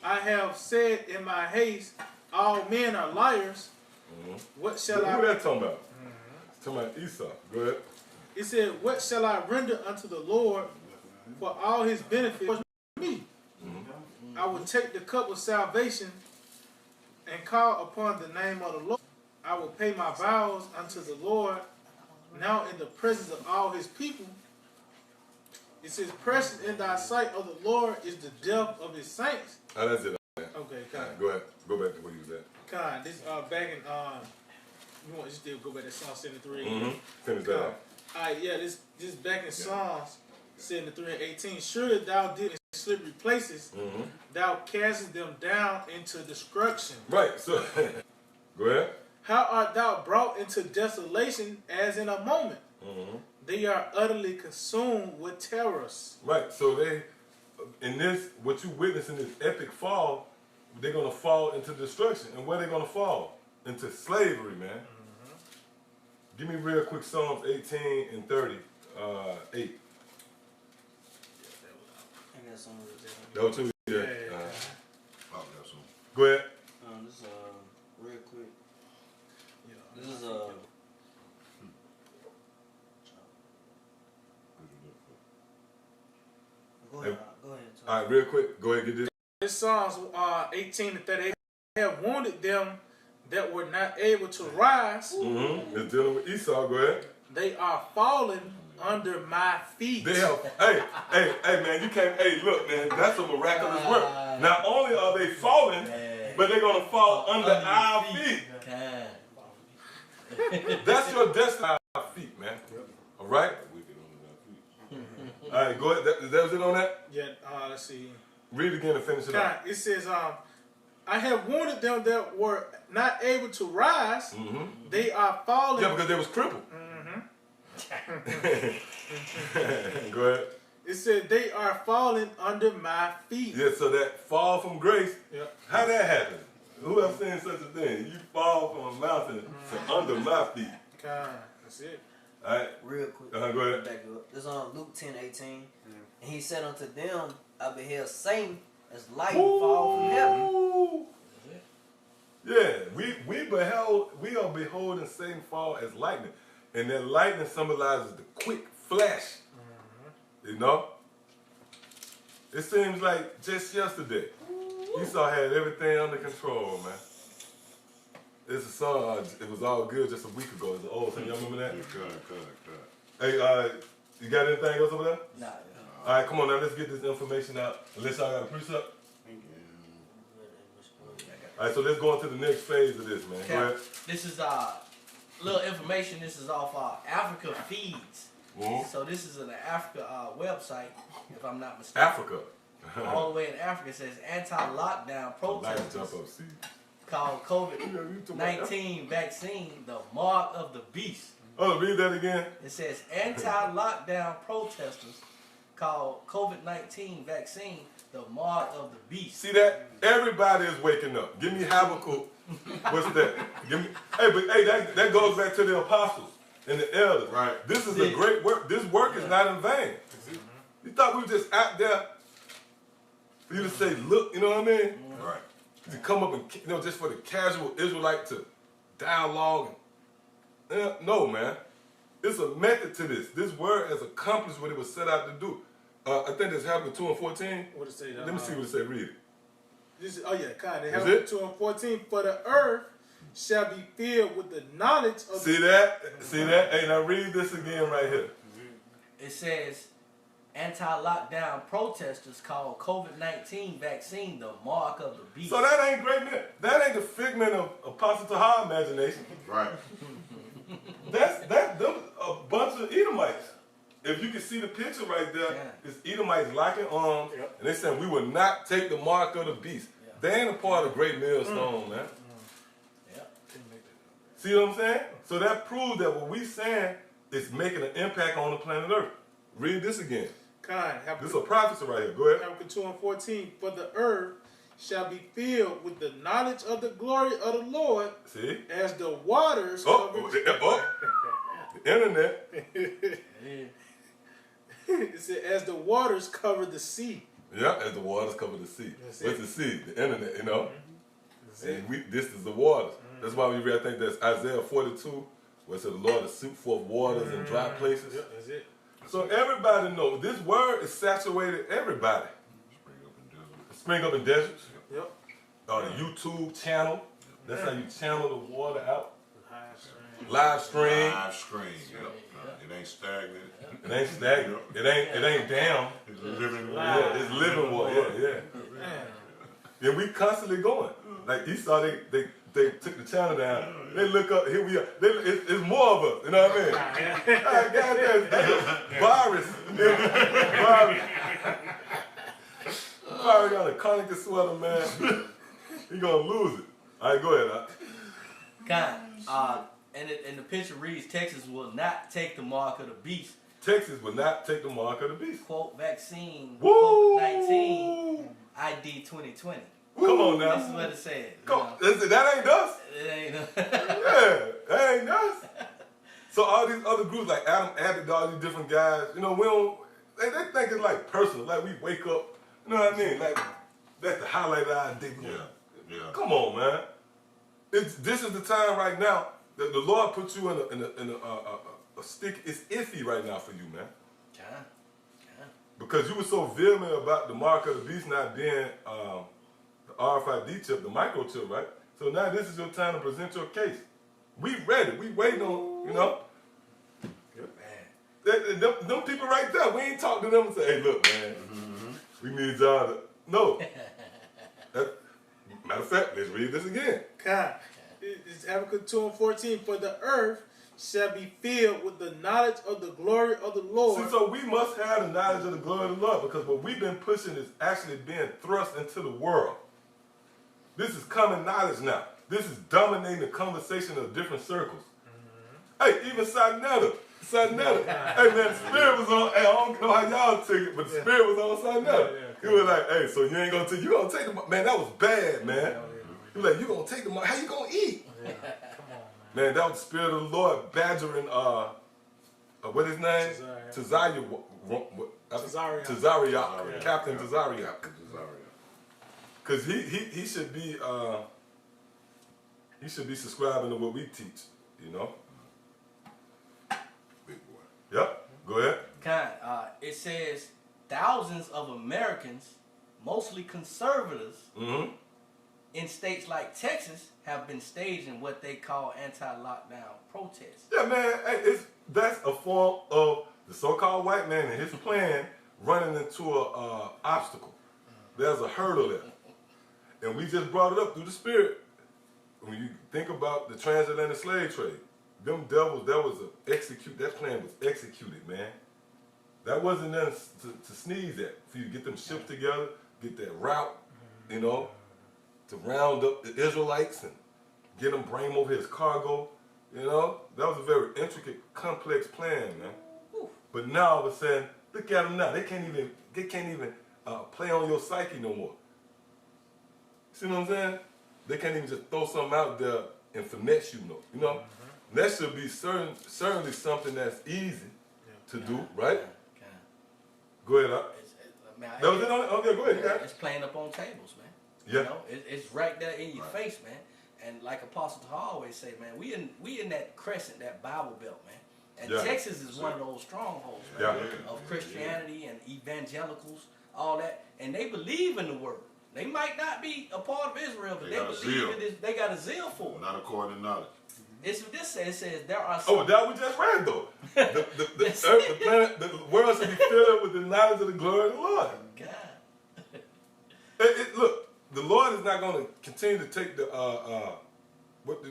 I have said in my haste, all men are liars. What shall I? Who that talking about? It's talking about Esau. Go ahead. It said, what shall I render unto the Lord for all his benefits for me? I will take the cup of salvation and call upon the name of the Lord. I will pay my vows unto the Lord now in the presence of all his people. It says, precious in thy sight, O the Lord, is the death of his saints. Oh, that's it. Okay, Go ahead. Go back to where you was at. This back in you want to still go back to Psalm 73. Finish that off. Alright, yeah, this back in Psalms 73 and 18. Surely thou didst in slippery places, thou castest them down into destruction. Right, so go ahead. How art thou brought into desolation as in a moment? They are utterly consumed with terrors. Right, so in this, what you witness in this epic fall, they're going to fall into destruction. And where they going to fall? Into slavery, man. Give me real quick Psalms 18 and 30, 8. I got some of it. That was 2? Yeah. I'll have some. Go ahead. This real quick. Yeah. This is Go ahead. All right, real quick. Go ahead and get this. This Psalms 18 and 38 have wounded them that were not able to rise. It's dealing with Esau. Go ahead. They are fallen under my feet. They have, hey, man, you can't, look, man, that's a miraculous work. Not only are they falling, but they're going to fall under our feet. That's your destiny, our feet, man. All right? All right, go ahead. That was it on that? Yeah, let's see. Read it again and finish it up. It says, I have wounded them that were not able to rise. They are fallen. Yeah, because they was crippled. Go ahead. It said they are falling under my feet. Yeah, so that fall from grace, Yep. how that happen? Who else saying such a thing? You fall from a mountain to under my feet. God, that's it. All right. Real quick. Go ahead. Back up. This on Luke 10:18. And he said unto them, I beheld Satan as lightning fall from heaven. Yeah, we are beholding Satan fall as lightning. And that lightning symbolizes the quick flash. You know? It seems like just yesterday, Esau had everything under control, man. It's a song, it was all good just a week ago. It's an old song, y'all remember that? Hey, you got anything else over there? Nah. All right, come on now, let's get this information out. Unless y'all got a precept. All right, so let's go into the next phase of this, man. Okay. Go ahead. This is little information. This is off Africa Feeds. Mhm. So this is an Africa website, if I'm not mistaken. Africa. All the way in Africa, it says anti-lockdown protesters Jump up, see. called COVID-19 vaccine the mark of the beast. Oh, read that again. It says anti-lockdown protesters called COVID-19 vaccine the mark of the beast. See that? Everybody is waking up. Give me Habakkuk. What's that? Give me. Hey, that goes back to the apostles and the elders. Right. This is a great work. This work is not in vain. You thought we were just out there for you to say, look, you know what I mean? Right. To come up and, just for the casual Israelite to dialogue. No, man. It's a method to this. This word has accomplished what it was set out to do. I think this happened 2 and 14. What it say? Let me see what it say. Read it. This is, oh yeah, kind of. Is it? 2 and 14. For the earth shall be filled with the knowledge of. See that? See that? Hey, now read this again right here. It says anti-lockdown protesters called COVID-19 vaccine the mark of the beast. So that ain't great. That ain't the figment of Apostle Tahar imagination. Right. That's them a bunch of Edomites. If you can see the picture right there, it's Edomites locking arms, and they saying we will not take the mark of the beast. They ain't a part of the great millstone, man. See what I'm saying? So that proves that what we saying is making an impact on the planet Earth. Read this again. This is a prophecy right here. Go ahead. Habakkuk 2 and 14. For the earth shall be filled with the knowledge of the glory of the Lord. See? As the waters the internet. It said, as the waters cover the sea. Yeah, as the waters cover the sea. That's What's it. the sea? The internet, you know? And this is the waters. That's why we read, I think that's Isaiah 42, where it said the Lord will shoot forth waters in dry places. Yep, that's it. So everybody knows this word is saturated everybody. Spring up in deserts. Yep. The YouTube channel. That's how you channel the water out. Live stream. Live stream. Yep. It ain't stagnant. It ain't stagnant. It ain't damn. It's living water. Yeah, it's living water. Yeah. And we constantly going. Like Esau, they took the channel down. They look up. Here we are. It's more of us. You know what I mean? Goddamn virus. Virus got a Conacher sweater, man. He gonna lose it. All right, go ahead. And the picture reads, Texas will not take the mark of the beast. Texas will not take the mark of the beast. Quote, vaccine, Woo! COVID-19, ID 2020. Come on now. This is what it says. That ain't us. It ain't. Yeah, that ain't us. So all these other groups like Adam Abbott, all these different guys, we don't, they think it's like personal. Like we wake up, you know what I mean? Like that's the highlight of our day. Yeah. Come on, man. This is the time right now that the Lord put you in a stick. It's iffy right now for you, man. Because you were so vehement about the mark of the beast not being the RFID chip, the microchip, right? So now this is your time to present your case. We ready. We waiting on, you know. Them people right there, we ain't talk to them and say, hey, look, man, we need y'all to. No. Matter of fact, let's read this again. It's Habakkuk 2 and 14. For the earth shall be filled with the knowledge of the glory of the Lord. See, so we must have the knowledge of the glory of the Lord, because what we've been pushing is actually being thrust into the world. This is common knowledge now. This is dominating the conversation of different circles. Hey, even Sinetta. Hey man, the spirit was on. Hey, I don't know how y'all took it, but the spirit was on Sinetta. He was like, hey, so you ain't gonna take, the, man, that was bad, man. He was like, you gonna take the, how you gonna eat? Come on, Man, that was the spirit of the Lord badgering what his name? Tazariak. Captain Tazariak. Because he should be subscribing to what we teach, you know. Big boy. Yep. Go ahead. It says thousands of Americans, mostly conservatives, in states like Texas, have been staging what they call anti-lockdown protests. Yeah, man. Hey, that's a form of the so-called white man and his plan running into a obstacle. There's a hurdle there. And we just brought it up through the spirit. When you think about the transatlantic slave trade, them devils, that plan was executed, man. That wasn't nothing to sneeze at. For you to get them ships together, get that route, you know, to round up the Israelites and get them, bring them over here as cargo, you know. That was a very intricate, complex plan, man. But now all of a sudden, look at them now. They can't even play on your psyche no more. See what I'm saying? They can't even just throw something out there and finesse you, you know. That should be certainly something that's easy to do, right? Go ahead, that was it on it? Okay, go ahead. You got it. It's playing up on tables, man. Yeah. You know, it's right there in your face, man. And like Apostle Tahar always say, man, we in that crescent, that Bible belt, man. And Texas is one of those strongholds, man, of Christianity and evangelicals, all that. And they believe in the word. They might not be a part of Israel, but they believe in this. They got a zeal for it. Not according to knowledge. It's what this says. It says there are some. Oh, that we just read though. The earth, the planet, the world should be filled with the knowledge of the glory of the Lord. God. Look, the Lord is not going to continue to take the what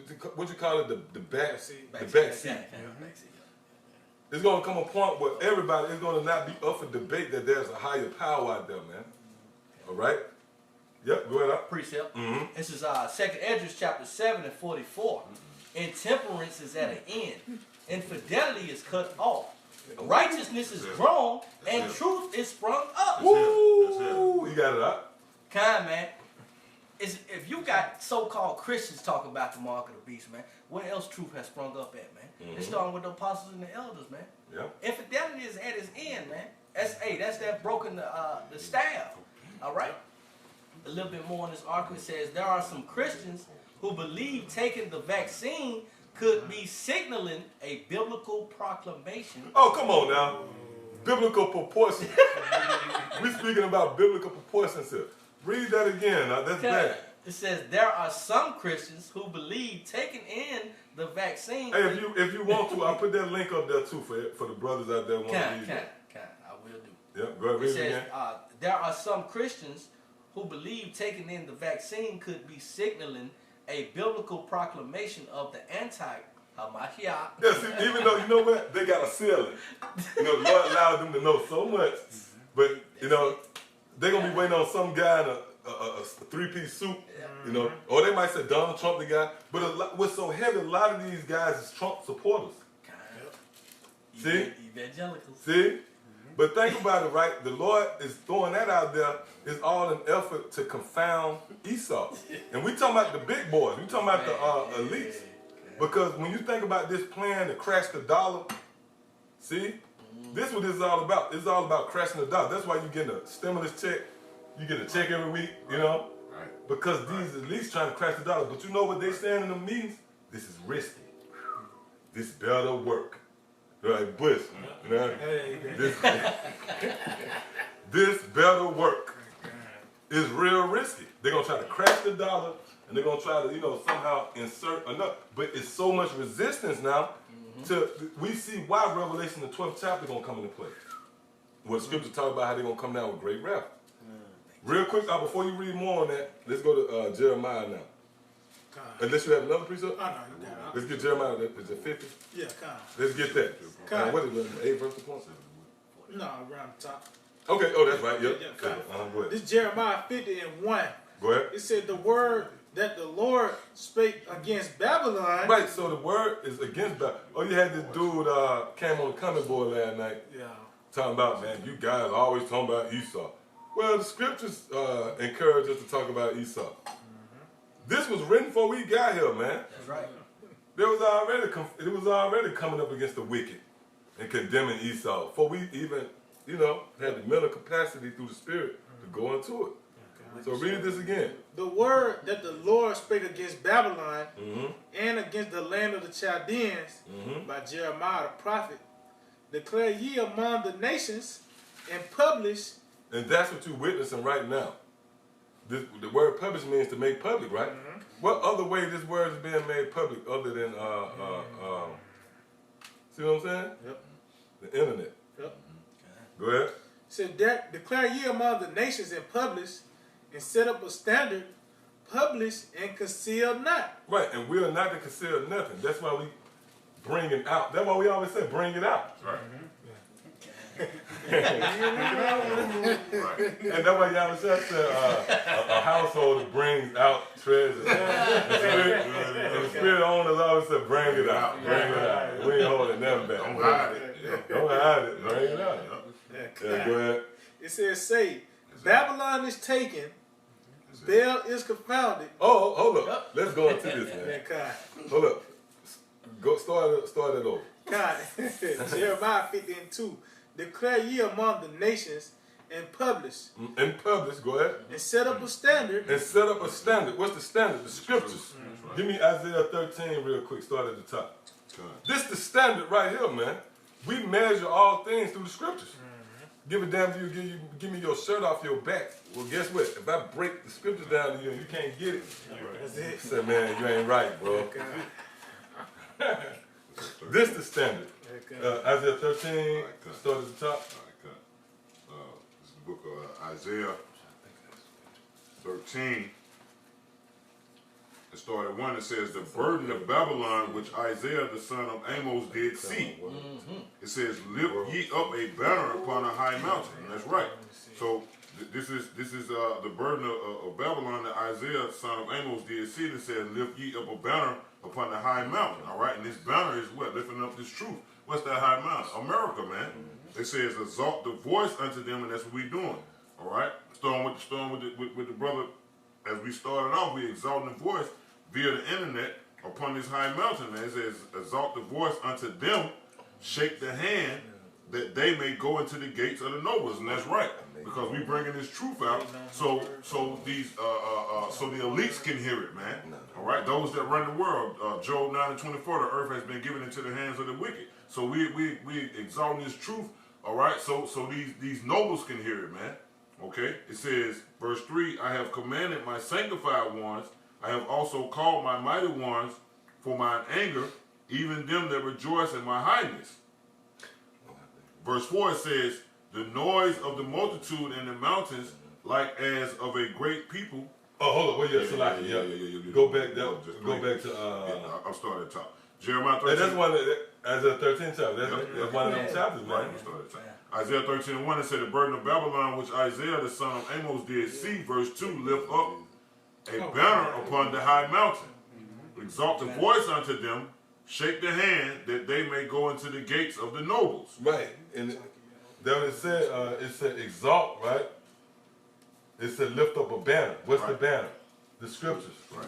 you call it, the back seat. It's going to come a point where everybody is going to not be up for debate that there's a higher power out there, man. All right. Yep. Go ahead. Precept. This is 2nd Esdras chapter 7 and 44. Intemperance is at an end. Infidelity is cut off. Righteousness is grown, and truth is sprung up. Woo! You got it up. Man. If you got so-called Christians talking about the mark of the beast, man, where else truth has sprung up at, man? It's starting with the apostles and the elders, man. Yeah. Infidelity is at its end, man. That's that broken the staff. All right. A little bit more in this article. It says there are some Christians who believe taking the vaccine could be signaling a biblical proclamation. Oh, come on now. Biblical proportions. We're speaking about biblical proportions here. Read that again. Now, that's bad. It says there are some Christians who believe taking in the vaccine. Hey, if you want to, I'll put that link up there too for the brothers out there who want to read that. I will do. Yep, go ahead, read it again. There are some Christians who believe taking in the vaccine could be signaling a biblical proclamation of the anti-Hamashiach. Yeah, see, even though, you know what, they got a ceiling. You know, the Lord allowed them to know so much, but, you know, they're going to be waiting on some guy in a three-piece suit, you know, or they might say Donald Trump the guy, but what's so heavy, a lot of these guys is Trump supporters. See? Evangelicals. See? But think about it, right? The Lord is throwing that out there. It's all an effort to confound Esau. And we talking about the big boys. We talking about the elites. Because when you think about this plan to crash the dollar, see? This is what this is all about. It's all about crashing the dollar. That's why you get a stimulus check. You get a check every week, you know? Right. Because these elites trying to crash the dollar. But you know what they saying in the meetings? This is risky. This better work. Like Bush, you know? This better work. It's real risky. They're going to try to crash the dollar, and they're going to try to, you know, somehow insert enough. But it's so much resistance now we see why Revelation, the 12th chapter, going to come into play. Where the scripture talk about how they're going to come down with great wrath. Real quick, before you read more on that, let's go to Jeremiah now. Unless you have another precept? Oh, no, you got it. Let's get Jeremiah. Is it 50? Yeah, Let's get that. What is it? 8 verse to point? No, around the top. Okay, oh, that's right. Yep. Go ahead. This is Jeremiah 50 and 1. Go ahead. It said the word that the Lord spake against Babylon. Right, so the word is against Babylon. Oh, you had this dude came on the comment board last night talking about, man, you guys are always talking about Esau. Well, the scriptures encourage us to talk about Esau. This was written before we got here, man. That's right. It was already coming up against the wicked. and condemning Esau. Before we even, you know, had the mental capacity through the Spirit to go into it. So read this again. The word that the Lord spake against Babylon and against the land of the Chaldeans by Jeremiah the prophet, declare ye among the nations and publish. And that's what you're witnessing right now. The word publish means to make public, right? What other way this word is being made public other than, see what I'm saying? Yep. The internet. Yep. Go ahead. It said, declare ye among the nations and publish, and set up a standard, publish and conceal not. Right, and we are not to conceal nothing. That's why we bring it out. That's why we always say bring it out. Right. And that's why y'all said a household brings out treasures. The spirit owners always say bring it out. Bring it out. We ain't holding them back. Don't hide it. Don't hide it. Bring it out. Yeah, go ahead. It says, say, Babylon is taken, Baal is confounded. Oh, hold up. Let's go into this, man. Hold up. Go start it over. God, Jeremiah 15:2. Declare ye among the nations and publish. And publish, go ahead. And set up a standard. And set up a standard. What's the standard? The scriptures. Give me Isaiah 13 real quick. Start at the top. This the standard right here, man. We measure all things through the scriptures. Give a damn if you give me your shirt off your back. Well, guess what? If I break the scriptures down to you and you can't get it, That's it. say, man, you ain't right, bro. This the standard. Isaiah 13, start at the top. This is the book of Isaiah 13. It started 1. It says, the burden of Babylon, which Isaiah the son of Amos did see. It says, lift ye up a banner upon a high mountain. And that's right. So this is the burden of Babylon that Isaiah the son of Amos did see. It says, lift ye up a banner upon the high mountain. All right, and this banner is what? Lifting up this truth. What's that high mountain? America, man. It says, exalt the voice unto them, and that's what we're doing. All right, starting with the brother. As we started off, we exalting the voice via the internet upon this high mountain, man. It says, exalt the voice unto them, shake the hand, that they may go into the gates of the nobles. And that's right, because we bringing this truth out, so the elites can hear it, man. All right, those that run the world. Job 9:24, the earth has been given into the hands of the wicked. So we exalting this truth. All right, so these nobles can hear it, man. Okay, it says, verse 3, I have commanded my sanctified ones, I have also called my mighty ones for mine anger, even them that rejoice in my highness. Verse 4, it says, the noise of the multitude in the mountains, like as of a great people. Oh, hold on. Wait, yeah. Go back down. Go back to. I'll start at the top. Jeremiah 13. That's one as a 13 chapter. That's one of them chapters, man. Right, we'll start at the top. Isaiah 13:1, it said, the burden of Babylon, which Isaiah the son of Amos did see. Verse 2, lift up a banner upon the high mountain. Exalt the voice unto them, shake the hand, that they may go into the gates of the nobles. Right. And then it said exalt, right? It said lift up a banner. What's the banner? The scriptures. Right.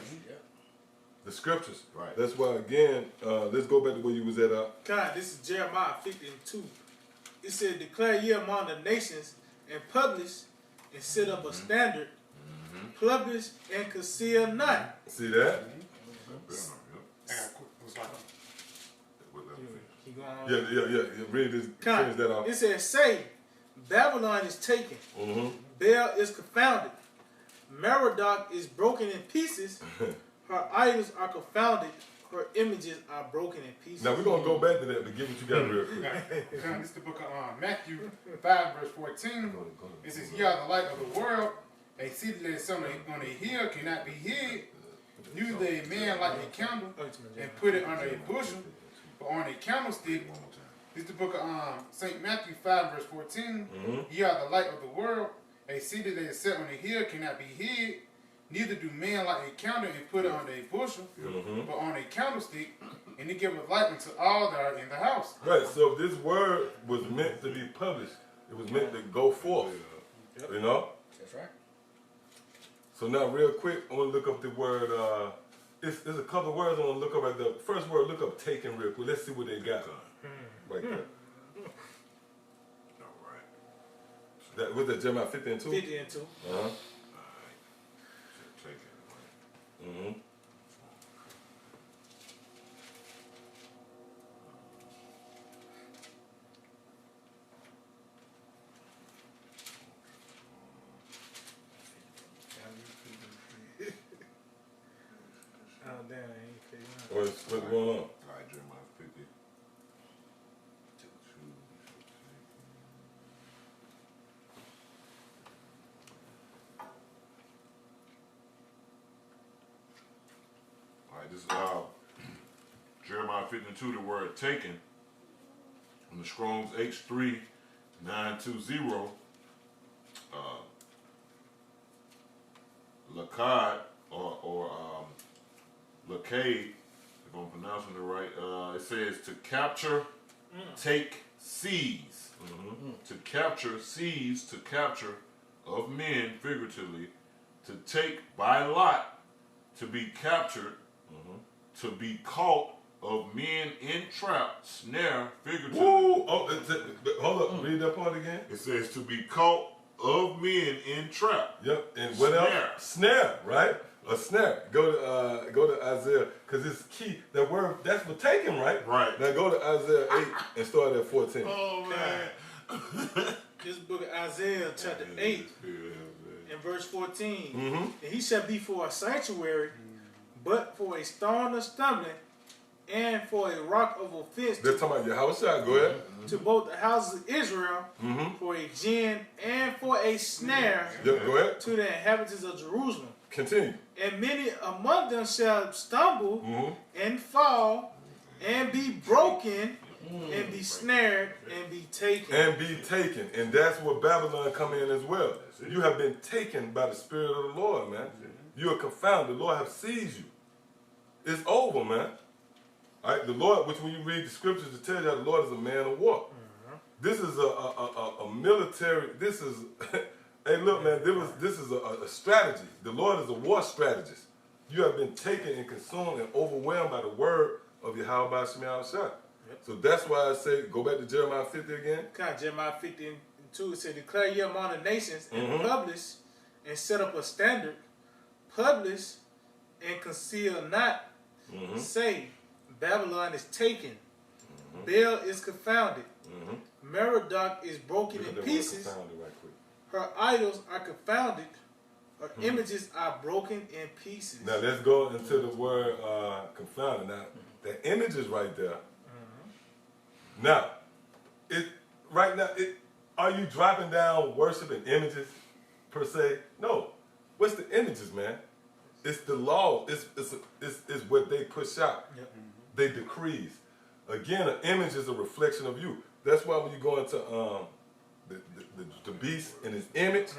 The scriptures. Right. That's why, again, let's go back to where you was at. God, this is Jeremiah 15:2. It said, declare ye among the nations and publish and set up a standard, publish and conceal not. See that? Keep going on. Yeah. Read this. Finish that off. It says, say, Babylon is taken, Baal is confounded, Merodach is broken in pieces, her idols are confounded, her images are broken in pieces. Now we're gonna go back to that, but give what you got real quick. This is the book of Matthew 5, verse 14. It says, ye are the light of the world. A city that is on a hill cannot be hid. Neither a man light a candle and put it under a bushel, but on a candlestick. This is the book of St. Matthew 5, verse 14. Ye are the light of the world. A city that is set on a hill cannot be hid. Neither do men light a candle and put it under a bushel, but on a candlestick, and it giveth light unto all that are in the house. Right, so this word was meant to be published. It was meant to go forth. You know? That's right. So now real quick, I want to look up the word, there's a couple of words I want to look up. At the first word, look up taken real quick. Let's see what they got right there. right. That was that Jeremiah 50 and 2? 50 and 2. Uh-huh. All right. So take it away. Mm-hmm. Oh, damn, I ain't figuring out. What's going on? All right, Jeremiah 50. All right, this is Jeremiah 52, the word taken. From the Strong's H3920. Lakad or Lakade, if I'm pronouncing it right, it says to capture, take, seize. To capture, seize, to capture of men, figuratively, to take by lot, to be captured, to be caught of men in trap, snare, figuratively. Woo! Oh, hold up, read that part again. It says to be caught of men in trap. Yep, and what else? Snare, right? A snare. Go to Isaiah, because it's key. That word, that's for taking, right? Right. Now go to Isaiah 8 and start at 14. Oh, man. This book of Isaiah, chapter 8, and verse 14. And he shall be for a sanctuary, but for a stone of stumbling, and for a rock of offense They're talking about your house shot. Go ahead. to both the houses of Israel, for a gin and for a snare Yep, go ahead. to the inhabitants of Jerusalem. Continue. And many among them shall stumble and fall and be broken and be snared and be taken. And be taken. And that's where Babylon come in as well. You have been taken by the Spirit of the Lord, man. You are confounded. The Lord have seized you. It's over, man. All right, the Lord, which when you read the scriptures, it tells you how the Lord is a man of war. This is a military, this is, hey look man, this is a strategy. The Lord is a war strategist. You have been taken and consumed and overwhelmed by the word of Yahweh Shema Shah. So that's why I say, go back to Jeremiah 50 again. Kind of Jeremiah 50 and 2, it said, declare ye among the nations and publish and set up a standard, publish and conceal not, say, Babylon is taken, Baal is confounded, Merodach is broken Look at in that word pieces, confounded right quick. her idols are confounded, her images are broken in pieces. Now let's go into the word confounded. Now the image is right there. Now, are you dropping down worshiping images per se? No. What's the images, man? It's the law. It's what they push out. They decrees. Again, an image is a reflection of you. That's why when you go into the beast and his image,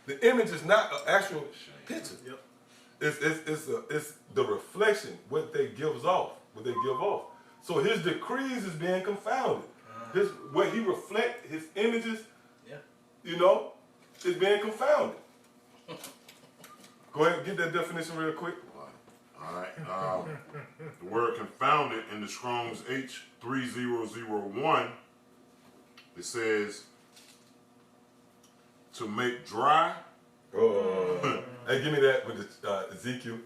the image is not an actual picture. It's the reflection, what they give off. So his decrees is being confounded. What he reflect, his images, you know, is being confounded. Go ahead and get that definition real quick. All right. The word confounded in the Strong's H3001, it says to make dry. Hey, give me that with the Ezekiel.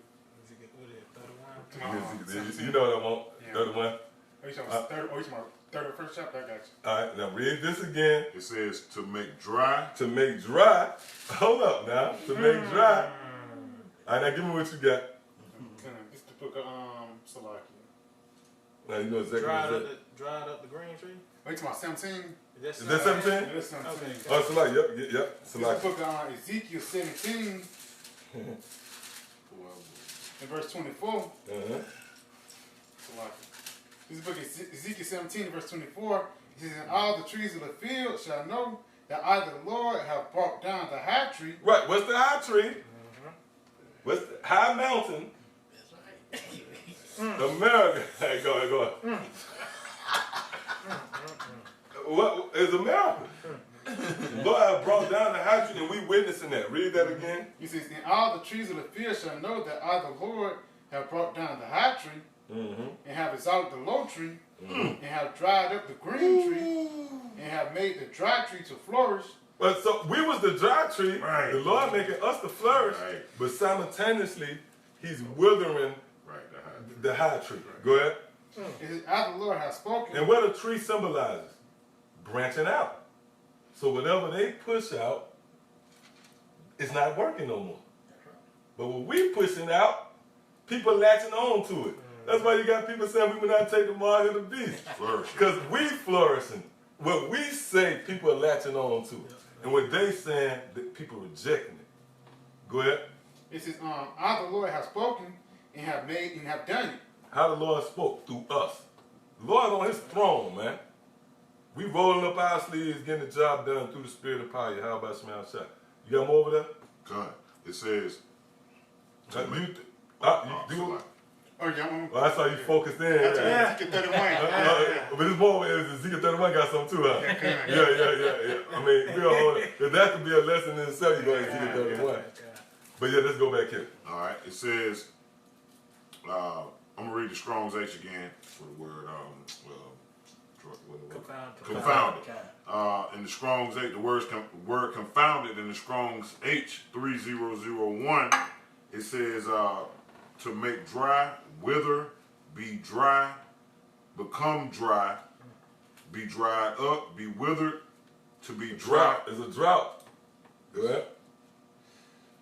You know what I want. 31. Oh, you talking about third or first chapter? I got you. All right, now read this again. It says to make dry. To make dry. Hold up now. To make dry. All right, now give me what you got. This is the book of Salakia. Now you know exactly what it is. Dried up the green tree? Oh, you talking about 17? Is that 17? Yeah, that's 17. Okay. Oh, Salak, yep. This is the Salak. book of Ezekiel 17. In verse 24. This is the book of Ezekiel 17, verse 24. It says, and all the trees of the field shall know that I, the Lord, have brought down the high tree. Right, what's the high tree? What's the high mountain? America. Hey, go ahead. What is America? Lord have brought down the high tree, and we witnessing that. Read that again. He says, and all the trees of the field shall know that I, the Lord, have brought down the high tree, and have exalted the low tree, and have dried up the green tree, and have made the dry tree to flourish. But so we was the dry tree, Right. the Lord making us to flourish, Right. but simultaneously He's withering the high tree. Right. Go ahead. It says, after the Lord has spoken. And what a tree symbolizes? Branching out. So whatever they push out, it's not working no more. But when we pushing out, people latching on to it. That's why you got people saying we will not take the mark of the beast. Because we flourishing. What we say, people are latching on to. And what they saying, that people rejecting it. Go ahead. It says, after the Lord has spoken and have made and have done it. How the Lord spoke through us. The Lord on His throne, man. We rolling up our sleeves, getting the job done through the Spirit and power. How about Shema Shah? You got more over there? God, it says. Oh, yeah, well, I saw you focused in. Ezekiel 31. But it's more, Ezekiel 31 got something too, huh? Yeah. I mean, we'll hold it. If that could be a lesson in itself, you go to Ezekiel 31. But yeah, let's go back here. All right, it says, I'm going to read the Strong's H again for the word, confounded. In the Strong's H, the word confounded in the Strong's H 3001, it says, to make dry, wither, be dry, become dry, be dried up, be withered, to be dry. It's a drought. Go ahead.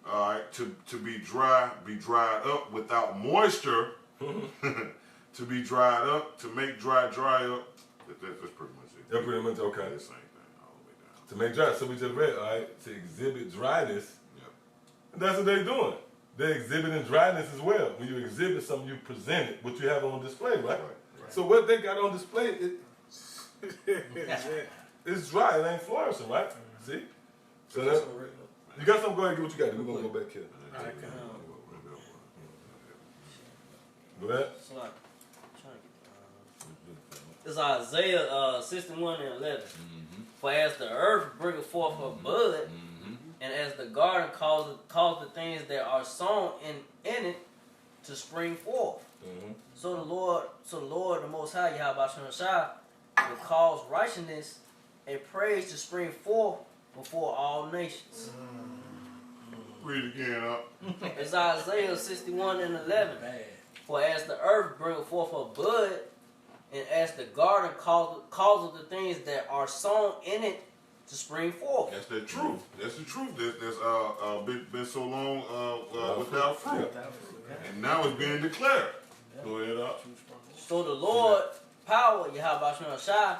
All right, to be dry, be dried up without moisture, to be dried up, to make dry, dry up. That's pretty much it. That's pretty much, okay. The same thing all the way down. To make dry, so we just read, all right, to exhibit dryness. Yep. And that's what they're doing. They're exhibiting dryness as well. When you exhibit something, you present it, what you have on display, right? So what they got on display, it's dry, it ain't flourishing, right? See? So that, you got something, go ahead and get what you got. We're going to go back here. Go ahead. It's Isaiah 61 and 11. For as the earth bringeth forth her bud, and as the garden cause the things that are sown in it to spring forth. So the Lord, the Most High, Yahweh Shah, will cause righteousness and praise to spring forth before all nations. Read it again up. It's Isaiah 61 and 11. For as the earth bringeth forth her bud, and as the garden causes the things that are sown in it to spring forth. That's the truth. That's the truth. That's been so long without fruit. And now it's being declared. Go ahead up. So the Lord, power, Yahweh Shah,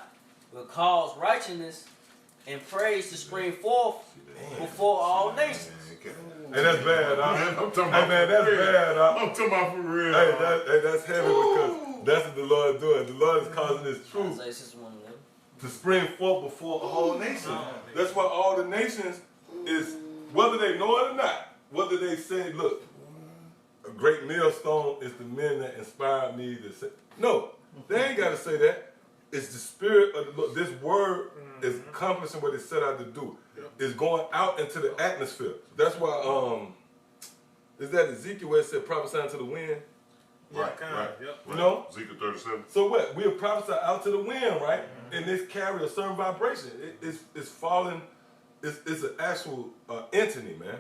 will cause righteousness and praise to spring forth before all nations. Hey, that's bad, huh? Man, I'm talking hey, about man, that's bad, huh? I'm talking about for real. Hey, that's heavy because that's what the Lord is doing. The Lord is causing His truth to spring forth before all nations. That's why all the nations is, whether they know it or not, whether they say, look, a great millstone is the men that inspired me to say. No, they ain't got to say that. It's the Spirit of the Lord. This word is accomplishing what it set out to do. It's going out into the atmosphere. That's why, is that Ezekiel where it said prophesying to the wind? Right. You know? Ezekiel 37. So what? We'll prophesy out to the wind, right? And this carry a certain vibration. It's falling. It's an actual entity, man.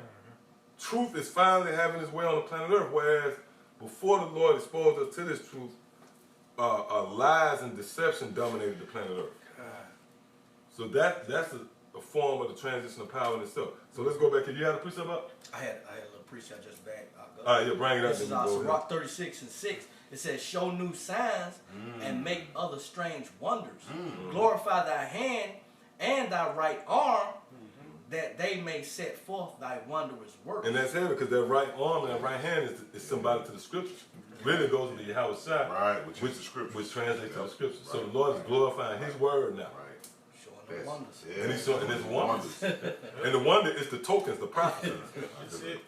Truth is finally having its way on the planet Earth, whereas before the Lord exposed us to this truth, lies and deception dominated the planet Earth. So that's a form of the transition of power in itself. So let's go back here. You had a precept up? I had a little precept just back. All right, yeah, bring it up. This is Rock 36 and 6. It says, show new signs and make other strange wonders. Glorify thy hand and thy right arm, that they may set forth thy wondrous works. And that's heavy because that right arm and that right hand is symbolic to the scriptures. Really goes to the Yahweh Shai, right, which is the scriptures. Which translates to the scriptures. Right. So the Lord is glorifying His word now. Right. Showing the wonders. Yeah. And He's showing His wonders. And the wonder is the tokens, the prophecies. That's it.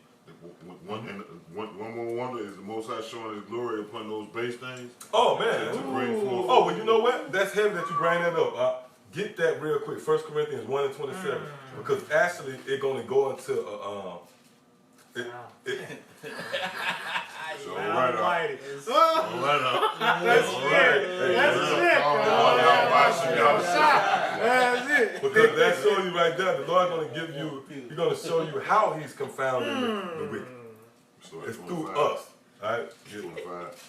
One more wonder is the Most High showing His glory upon those base things. Oh, man. To bring forth. Oh, well, you know what? That's heavy that you bring that up. Get that real quick. 1 Corinthians 1 and 27. Because actually, it's going to go into So right up. Almighty. All right up. That's it. That's it. Because that show you right there, the Lord's going to give you, He's going to show you how He's confounding the wicked. It's through us. All right? 25.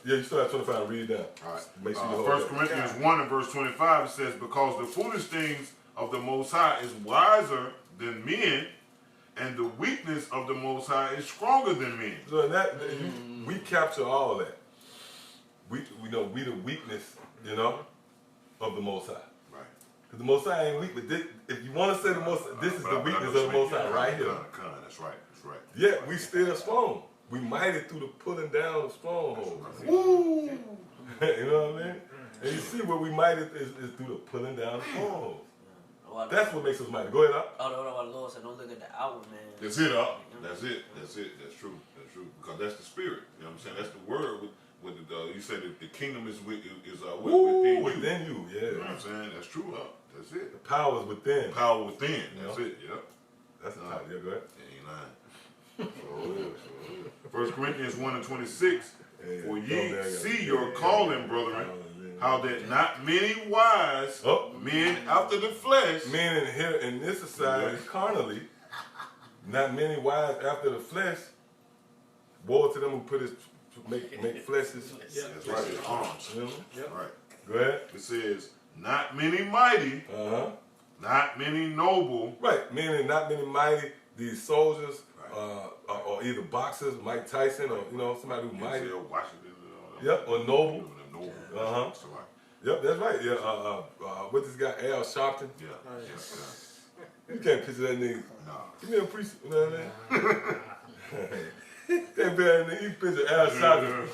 Yeah, you start at 25 and read it down. All right. Make sure you 1 Corinthians 1 and verse 25, it says, because the foolish things of the Most High is wiser than men, and the weakness of the Most High is stronger than men. So in that, we capture all of that. We know we the weakness, of the Most High. Right. Because the Most High ain't weak, but if you want to say the Most, this is the weakness of the Most High right here. That's right. That's right. Yet we still strong. We mighty through the pulling down of strongholds. Woo! You know what I mean? And you see where we mighty is through the pulling down of strongholds. That's what makes us mighty. Go ahead, Up. Oh, no, Lord said, don't look at the outward, man. That's it, Up. That's it. That's true. That's true. Because that's the spirit. You know what I'm saying? That's the word. With the, you said that the kingdom is within you. Within you, yeah. You know what I'm saying? That's true, Up. That's it. The power is within. Power within. That's it. Yep. That's the power. Yeah, go ahead. Ain't lying. 1 Corinthians 1 and 26. For ye see your calling, brethren, how that not many wise men after the flesh. Men here in this society, carnally, not many wise after the flesh. Woe to them who put make fleshes. That's right, his arms. Yep. Right. Go ahead. It says, not many mighty, not many noble. Right, meaning not many mighty, these soldiers, or either boxers, Mike Tyson, or somebody who mighty. Yep, or noble. Yep, that's right. Yeah, what this guy, Al Sharpton? Yeah. You can't picture that nigga. No. Give me a priest, you know what I mean? Can't be that nigga. You picture Al Sharpton.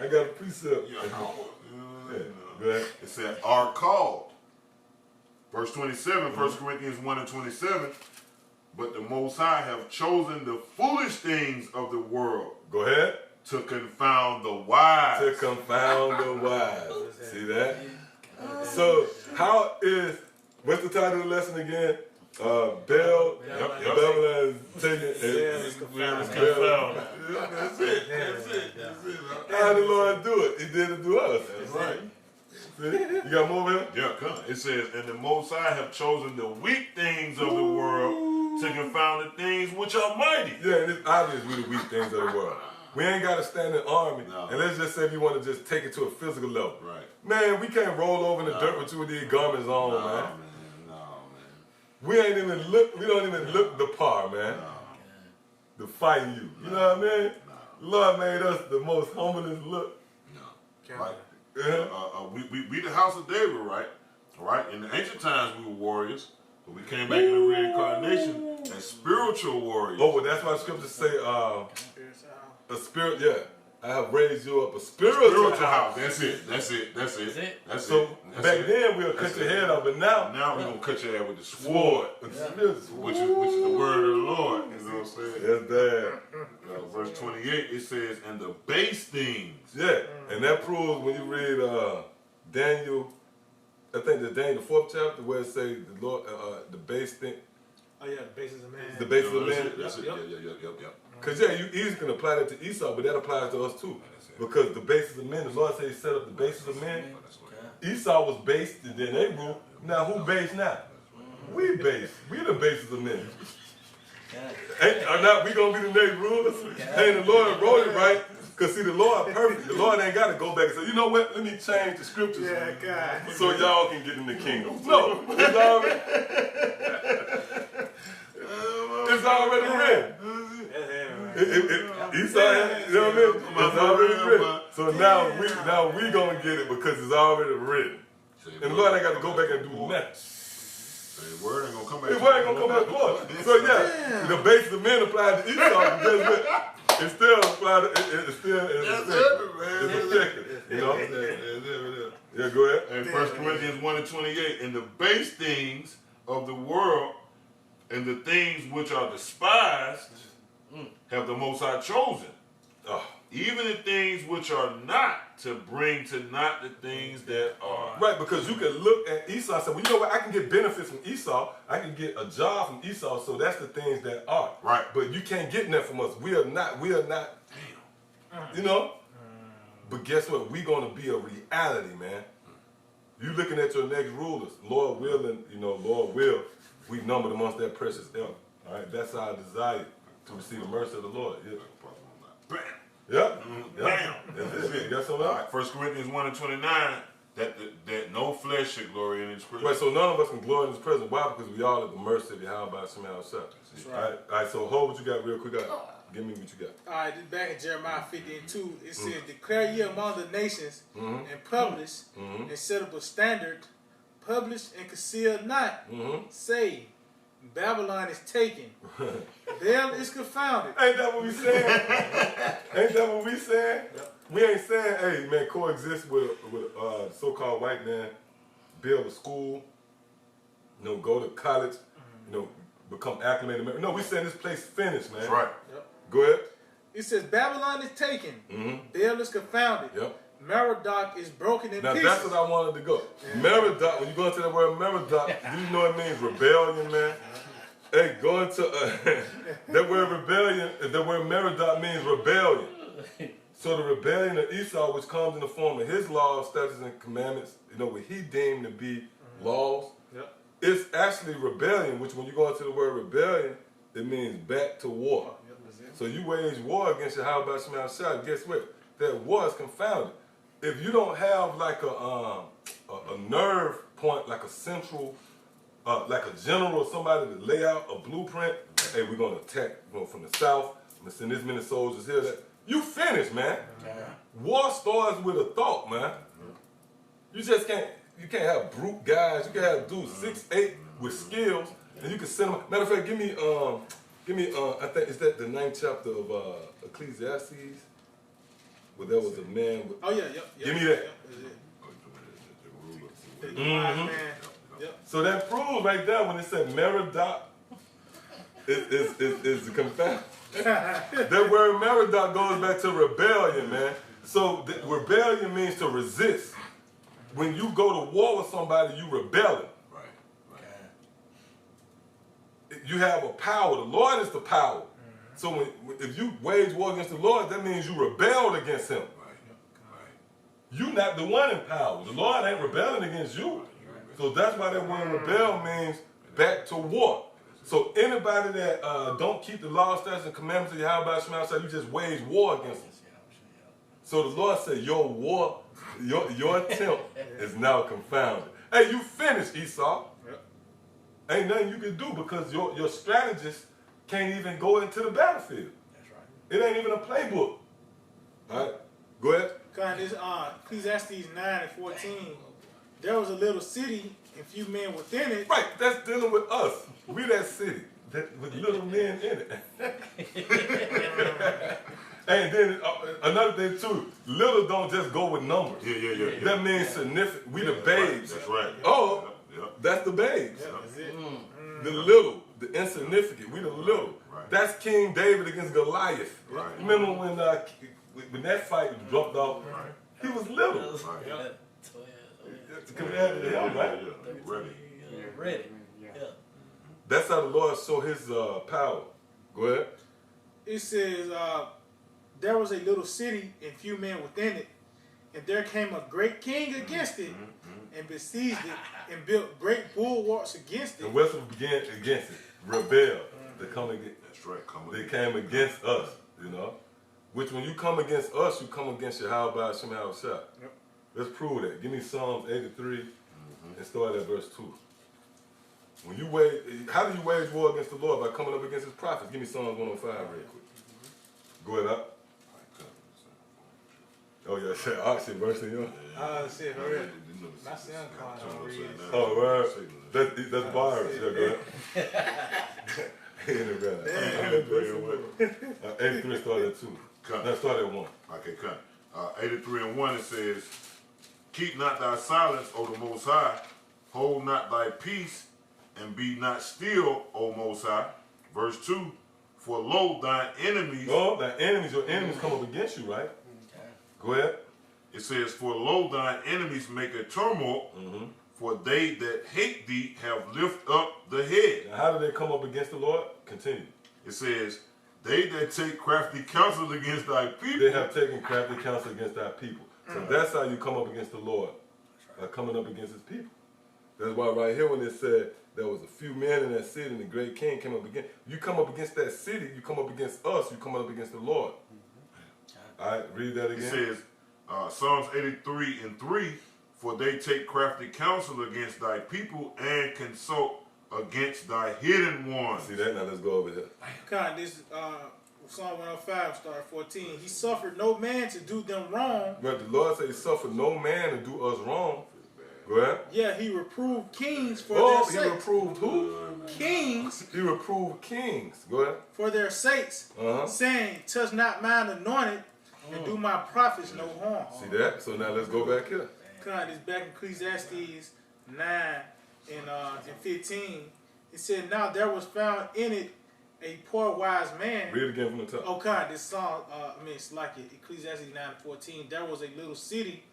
I got a precept. Go ahead. It said, are called. Verse 27, 1 Corinthians 1 and 27. But the Most High have chosen the foolish things of the world. Go ahead. To confound the wise. To confound the wise. See that? So, what's the title of the lesson again? Babylon is taken. That's it. How did the Lord do it? He did it through us. That's right. You got more of it? Yeah, come on. It says, and the Most High have chosen the weak things of the world to confound the things which are mighty. Yeah, and it's obvious we the weak things of the world. We ain't got to stand in army. No. And let's just say if you want to just take it to a physical level. Right. Man, we can't roll over in the dirt with you with these garments on, man. No, We don't even look the par, man. To fight you. You know what I mean? The Lord made us the most humblest look. Right. We the house of David, right? All right. In the ancient times, we were warriors, but we came back in the reincarnation as spiritual warriors. Oh, well, that's why scriptures say, a spirit, yeah. I have raised you up a spiritual house. That's it. So back then we'll cut your head off, but now we're gonna cut your head with the sword, which is the word of the Lord. You know what I'm saying? That's bad. Verse 28, it says, "And the base things." Yeah, and that proves when you read Daniel. I think the Daniel 4th chapter where it says the Lord, the base thing. Oh yeah, the basis of man. The basis of man. That's it. Yep. Because you easily can apply that to Esau, but that applies to us too. Because the basis of men, the Lord said He set up the basis of men. Esau was based, and then they ruled. Now who based now? We based. We the basis of men. Are not we gonna be the next rulers? Ain't the Lord wrote it right? Because see, the Lord perfect. The Lord ain't got to go back and say, you know what? Let me change the scriptures so y'all can get in the kingdom. No, it's already. It's already written. Esau, you know what I mean? It's already written. So now we gonna get it because it's already written. And the Lord ain't got to go back and do nothing. The word ain't gonna come back. The word ain't gonna come back forth. So yeah, the basis of men applied to Esau. Because it still applied. It's still it's effective. You know. Yeah, go ahead. And 1 Corinthians 1 and 28, and the base things of the world and the things which are despised have the Most High chosen. Even the things which are not, to bring to naught the things that are. Right, because you can look at Esau and say, well, you know what, I can get benefits from Esau. I can get a job from Esau, so that's the things that are. Right. But you can't get that from us. We are not, you know? But guess what? We're going to be a reality, man. You looking at your next rulers. Lord willing, Lord will, we numbered amongst that precious elk. All right, that's our desire, to receive the mercy of the Lord. Yeah. Bam. Yep. Bam. That's it. Got something All else? right. 1 Corinthians 1:29, that no flesh should glory in his presence. Right, so none of us can glory in his presence. Why? Because we all at the mercy of Yahweh Shem Shah. Right. All right, so hold what you got real quick. Give me what you got. All right, this back in Jeremiah 50:2, it says, declare ye among the nations and publish and set up a standard, publish and conceal not. Say, Babylon is taken. Bel is confounded. Ain't that what we saying? Ain't that what we saying? We ain't saying, hey, man, coexist with so-called white man, build a school, go to college, become acclimated. No, we saying this place finished, man. That's right. Yep. Go ahead. It says, Babylon is taken. Bel is confounded. Yep. Merodach is broken in Now pieces. that's what I wanted to go. Merodach, when you go into that word Merodach, you know it means rebellion, man. Hey, go into that word rebellion, that word Merodach means rebellion. So the rebellion of Esau, which comes in the form of his laws, statutes, and commandments, what he deemed to be laws, it's actually rebellion, which when you go into the word rebellion, it means back to war. So you wage war against Yahweh Shem Shah, guess what? That war is confounded. If you don't have like a nerve point, like a central, like a general or somebody to lay out a blueprint, hey, we're going to attack from the south, I'm going to send this many soldiers here, you finished, man. War starts with a thought, man. You just can't have brute guys. You can have dudes 6'8" with skills, and you can send them. Matter of fact, give me, I think, is that the 9th chapter of Ecclesiastes? Where there was a man with... Oh, yeah, Give me that. The wise man. Yep. So that proves right there when it said Merodach is confound. That word Merodach goes back to rebellion, man. So rebellion means to resist. When you go to war with somebody, you rebelling. Right. You have a power. The Lord is the power. So if you wage war against the Lord, that means you rebelled against him. You're not the one in power. The Lord ain't rebelling against you. So that's why that word rebel means back to war. So anybody that don't keep the law, statutes, and commandments of Yahweh Shem Shah, you just wage war against them. So the Lord said, your war, your attempt is now confounded. Hey, you finished, Esau. Ain't nothing you can do because your strategist can't even go into the battlefield. That's right. It ain't even a playbook. All right, go ahead. This Ecclesiastes 9:14. There was a little city and few men within it. Right, that's dealing with us. We that city with little men in it. And then another thing too, little don't just go with numbers. Yeah. That means significant. We the babes. That's right. Oh, that's the babes. That's it. The little, the insignificant. We the little. Right. That's King David against Goliath. Right. Remember when that fight was dropped off? Right. He was little. Right. Compared to him, right? Ready. Ready. That's how the Lord show his power. Go ahead. It says, there was a little city and few men within it, and there came a great king against it, and besieged it, and built great bulwarks against it. And what's began against it? Rebel. They come against. That's right. They came against us. Which when you come against us, you come against Yahweh Shem Shah. Yep. Let's prove that. Give me Psalms 83 and start at verse 2. When you how do you wage war against the Lord? By coming up against his prophets. Give me Psalms 105 real quick. Go ahead up. Oh yeah, shit. I see verse in you. Shit, for real. My son calling on read. Oh, right. That's bars. Yeah, go ahead. 83 start at 2. Now start at 1. Okay, cut. 83:1 it says, keep not thy silence, O the Most High. Hold not thy peace, and be not still, O Most High. Verse 2, for lo, thine enemies. Oh, thine enemies, your enemies come up against you, right? Go ahead. It says, for lo, thine enemies make a tumult, for they that hate thee have lift up the head. Now, how do they come up against the Lord? Continue. It says, they that take crafty counsel against thy people. They have taken crafty counsel against thy people. So that's how you come up against the Lord, by coming up against his people. That's why right here when it said there was a few men in that city and the great king came up against, you come up against that city, you come up against us, you come up against the Lord. All right, read that again. It says, Psalms 83:3, for they take crafty counsel against thy people and consult against thy hidden ones. See that? Now let's go over here. God, this Psalm 105, start 14. He suffered no man to do them wrong. But the Lord said he suffered no man to do us wrong. Go ahead. Yeah, he reproved kings for their sakes. He reproved who? Kings. He reproved kings. Go ahead. For their sakes, saying, touch not mine anointed, and do my prophets no harm. See that? So now let's go back here. God, it's back in Ecclesiastes 9 and 15. It said, now there was found in it a poor wise man. Read it again from the top. Oh God, this song, it's like it. Ecclesiastes 9:14. There was a little city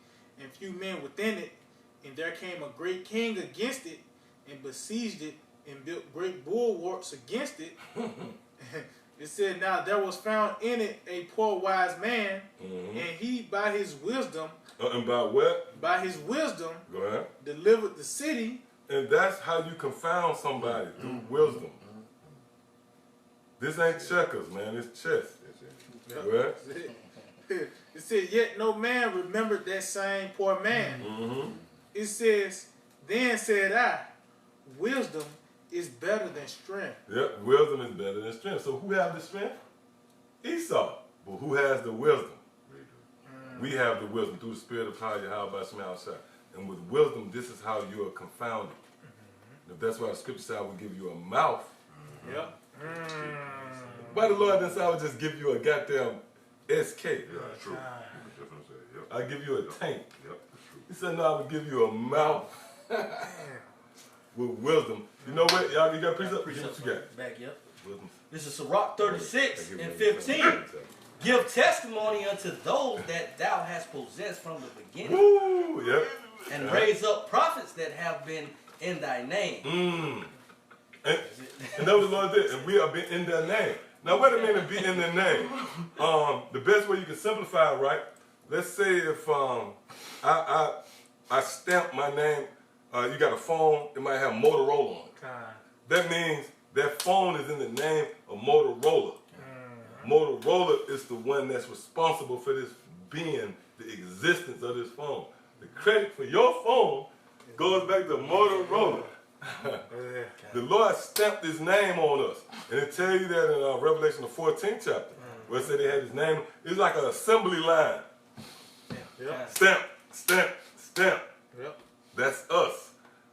and few men within it, and there came a great king against it, and besieged it, and built great bulwarks against it. It said, now there was found in it a poor wise man, and he by his wisdom. And by what? By his wisdom. Go ahead. Delivered the city. And that's how you confound somebody, through wisdom. This ain't checkers, man. It's chess. Right? It said, yet no man remembered that same poor man. It says, then said I, wisdom is better than strength. Yep, wisdom is better than strength. So who has the strength? Esau. But who has the wisdom? We have the wisdom through the spirit of power, Yahweh Shema Shah. And with wisdom, this is how you are confounded. If that's why the scripture said I will give you a mouth. Yep. Why the Lord didn't say I would just give you a goddamn SK? Yeah, true. I give you a tank. He said, no, I would give you a mouth with wisdom. You know what? Y'all, you got precept? What you got? Back, yep. Wisdom. This is Sirach 36 and 15. Give testimony unto those that thou hast possessed from the beginning. Woo, yep. And raise up prophets that have been in thy name. And that was the Lord did. And we have been in their name. Now, wait a minute, be in their name. The best way you can simplify it, right? Let's say if I stamp my name, you got a phone, it might have Motorola on it. That means that phone is in the name of Motorola. Motorola is the one that's responsible for this being, the existence of this phone. The credit for your phone goes back to Motorola. The Lord stamped his name on us. And it tells you that in Revelation the 14th chapter, where it said they had his name. It's like an assembly line. Stamp, stamp, stamp. That's us.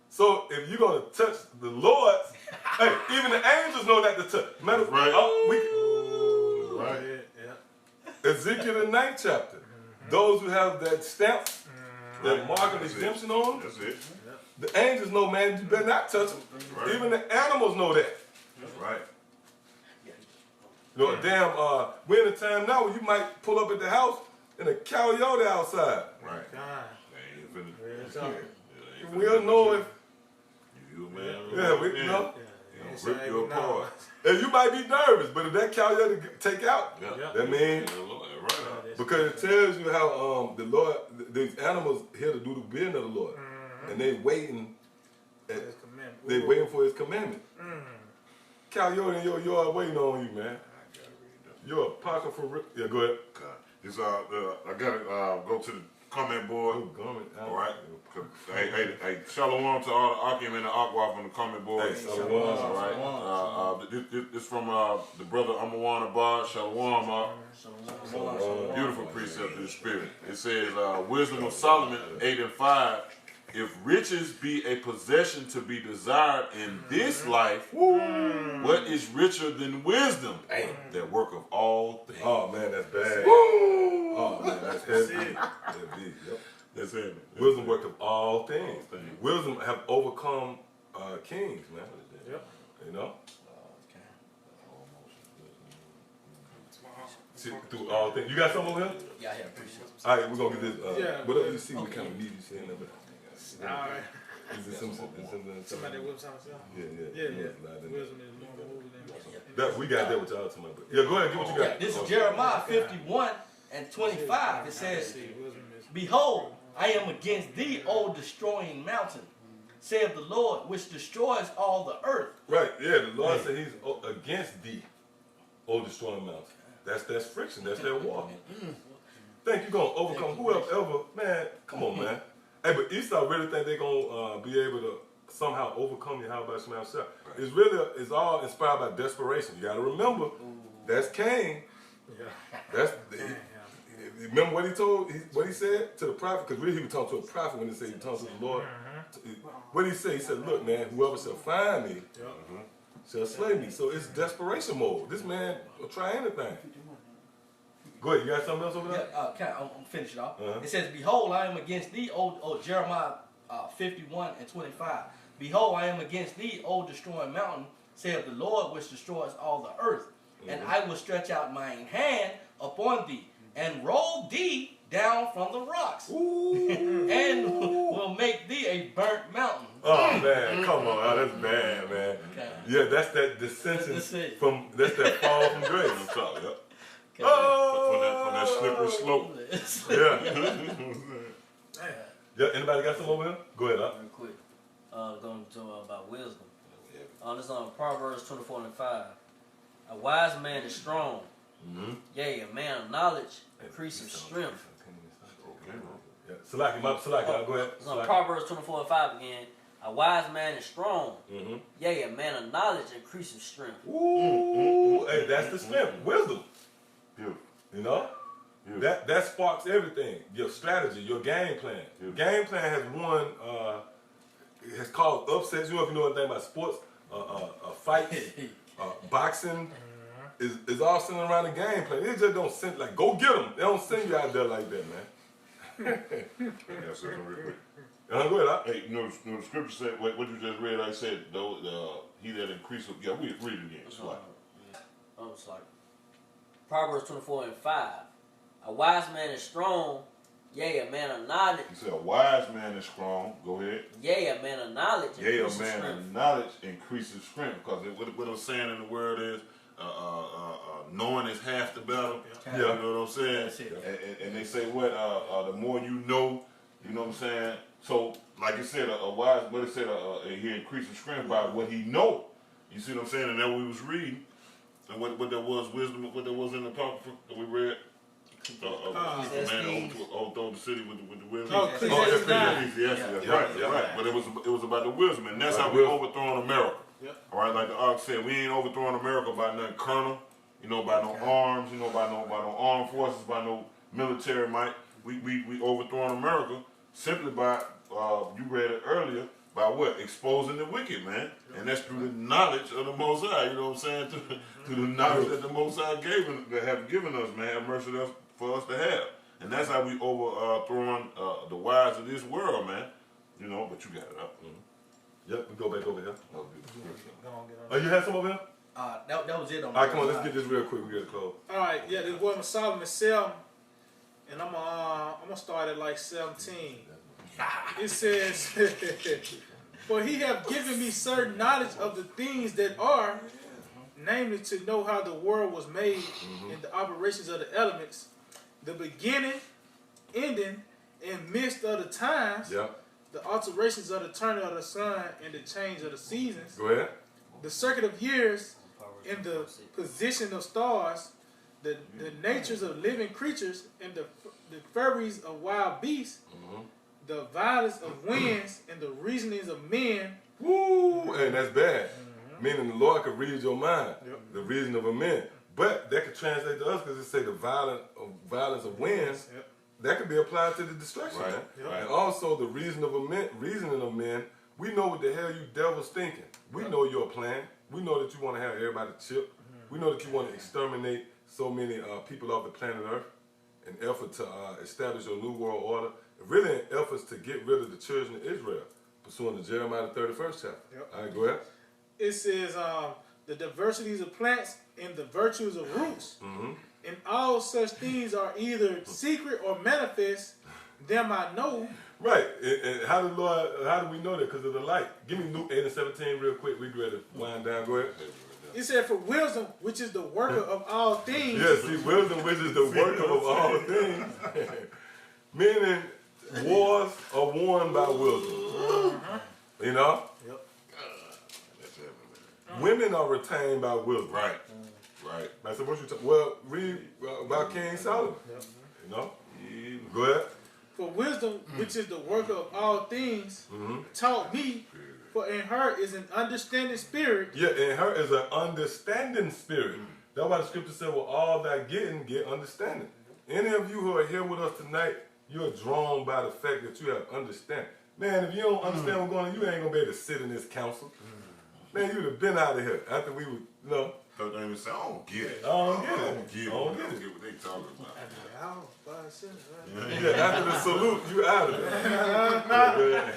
So if you're going to touch the Lord, hey, even the angels know that to touch. Matter of fact, Ezekiel the 9th chapter. Those who have that stamp, that mark of exemption on them, That's it. the angels know, man, you better not touch them. Even the animals know that. That's right. You know, damn, we're in a time now where you might pull up at the house and a coyote outside. Right. We'll know if, Yeah, we know. Rip your apart. And you might be nervous, but if that coyote take out, that means, because it tells you how the Lord, these animals here to do the bidding of the Lord, and they waiting for his commandment. Coyote in your yard waiting on you, man. You're a pocket for real. Yeah, go ahead. This I gotta go to the comment board. All right. Hey, shalom to all the Akim and the Aqua from the comment board. Hey, shalom. All right. This from the brother Amawan Abad. Shalom. Beautiful precept of the spirit. It says, Wisdom of Solomon 8 and 5. If riches be a possession to be desired in this life, what is richer than wisdom? That work of all things. Oh man, that's bad. Oh man, that's heavy. That's heavy. Wisdom work of all things. Wisdom have overcome kings, man. You know? See, through all things. You got something over here? Yeah, I appreciate it. All right, we're gonna get this. Yeah, whatever you but- see, we kind of need you saying that. All right. Is it something? Somebody that whips out. Yeah. Wisdom is more moving than That we got that with y'all talking about. Yeah, go ahead, get what you got. This is Jeremiah 51:25. It says, "Behold, I am against thee, O destroying mountain, saith the Lord, which destroys all the earth." Right, yeah, the Lord said he's against thee, O destroying mountain. That's friction, that's that war. Think you're gonna overcome whoever, man, come on, man. Hey, but Esau really think they're gonna be able to somehow overcome you. How about Shema Shah? It's all inspired by desperation. You gotta remember, that's Cain. Yeah. That's remember what what he said to the prophet? Because really he was talking to a prophet when he said he was talking to the Lord. What did he say? He said, "Look, man, whoever shall find me shall slay me." So it's desperation mode. This man will try anything. Go ahead. You got something else over there? Yeah, I'm finish it off. It says, "Behold, I am against thee, O Jeremiah 51:25. Behold, I am against thee, O destroying mountain, saith the Lord, which destroys all the earth. And I will stretch out mine hand upon thee, and roll thee down from the rocks, and will make thee a burnt mountain." Oh man, come on, that's bad, man. Okay. Yeah, that's that dissension that's that fall from grace. What's up, yep. Okay. From that slippery slope. Yeah, anybody got something over here? Go ahead, Real quick. Going to talk about wisdom. This is on Proverbs 24:5. A wise man is strong. Yea, a man of knowledge increases strength. Yeah. Salaki, go ahead. It's on Proverbs 24:5 again. A wise man is strong. Yea, a man of knowledge increases strength. Ooh, hey, that's the strength. Wisdom. Beautiful. You know? Beautiful. That sparks everything. Your strategy, your game plan. Your game plan has won, it has caused upsets. You know, if you know anything about sports, fights, boxing, is all centered around the game plan. They just don't send, like, go get them. They don't send you out there like that, man. Yeah, something real quick. Go ahead. Hey, you know the scripture said, what you just read, I said, he that increases, yeah, read it again. It's like, It's like Proverbs 24:5. A wise man is strong, yea, a man of knowledge. he said, a wise man is strong. Go ahead. Yea, a man of knowledge Yea, a increases man strength. of knowledge increases strength. Because what I'm saying in the word is, knowing is half the battle. Yeah. You know what I'm saying? That's it. And they say what? The more you know, you know what I'm saying? So, like you said, a wise, but it said he increases strength by what he know. You see what I'm saying? And then we was reading, and what there was wisdom, what there was in the Apocrypha that we read. The man overthrow the city with the wisdom. Ecclesiastes. Right. But it was about the wisdom, and that's how we overthrown America. Yep. All right, like the Ark said, we ain't overthrowing America by nothing carnal, by no arms, by no armed forces, by no military might. We overthrowing America simply by you read it earlier, by what? Exposing the wicked, man. And that's through the knowledge of the Most High, you know what I'm saying? Through the knowledge that the Most High have given us, man. Have mercy for us to have. And that's how we overthrowing the wise of this world, man. But you got it up. Yep, we go back over here. Go on, get on. Oh, you have some over here? That was it on All right, come on, let's get this real quick. We got to close. All right, yeah, this boy Solomon 7, and I'm gonna start at like 17. It says, "For he have given me certain knowledge of the things that are, namely to know how the world was made and the operations of the elements, the beginning, ending, and midst of the times, the alterations of the turning of the sun and the change of the seasons, Go ahead. the circuit of years, and the position of stars, the natures of living creatures, and the furies of wild beasts, the violence of winds, and the reasonings of men." Woo! And that's bad. Meaning the Lord could read your mind, the reason of a man. But that could translate to us because it say the violence of winds. That could be applied to the destruction, man. And also the reasoning of men. We know what the hell you devils thinking. We know your plan. We know that you want to have everybody chipped. We know that you want to exterminate so many people off the planet Earth in effort to establish a new world order. Really in efforts to get rid of the children of Israel, pursuant to Jeremiah the 31st chapter. All right, go ahead. It says the diversities of plants and the virtues of roots, And all such things are either secret or manifest, them I know. Right. And how do we know that? Because of the light. Give me Luke 8 and 17 real quick. We ready to wind down. Go ahead. It said, for wisdom, which is the worker of all things. Yeah, see, wisdom, which is the worker of all things. Meaning, wars are won by wisdom. You know? Yep. Women are retained by wisdom. Right. Right. I said, what you talking? Well, read about King Solomon. You know? Go ahead. For wisdom, which is the worker of all things, taught me, for in her is an understanding spirit. Yeah, in her is an understanding spirit. That's why the scripture said, well, all that getting, get understanding. Any of you who are here with us tonight, you're drawn by the fact that you have understanding. Man, if you don't understand what's going on, you ain't going to be able to sit in this council. Man, you would have been out of here after we would, you know. I don't get it. I don't get it. I don't get I don't it. get it. What they talking about. Yeah, after the salute, you out of there.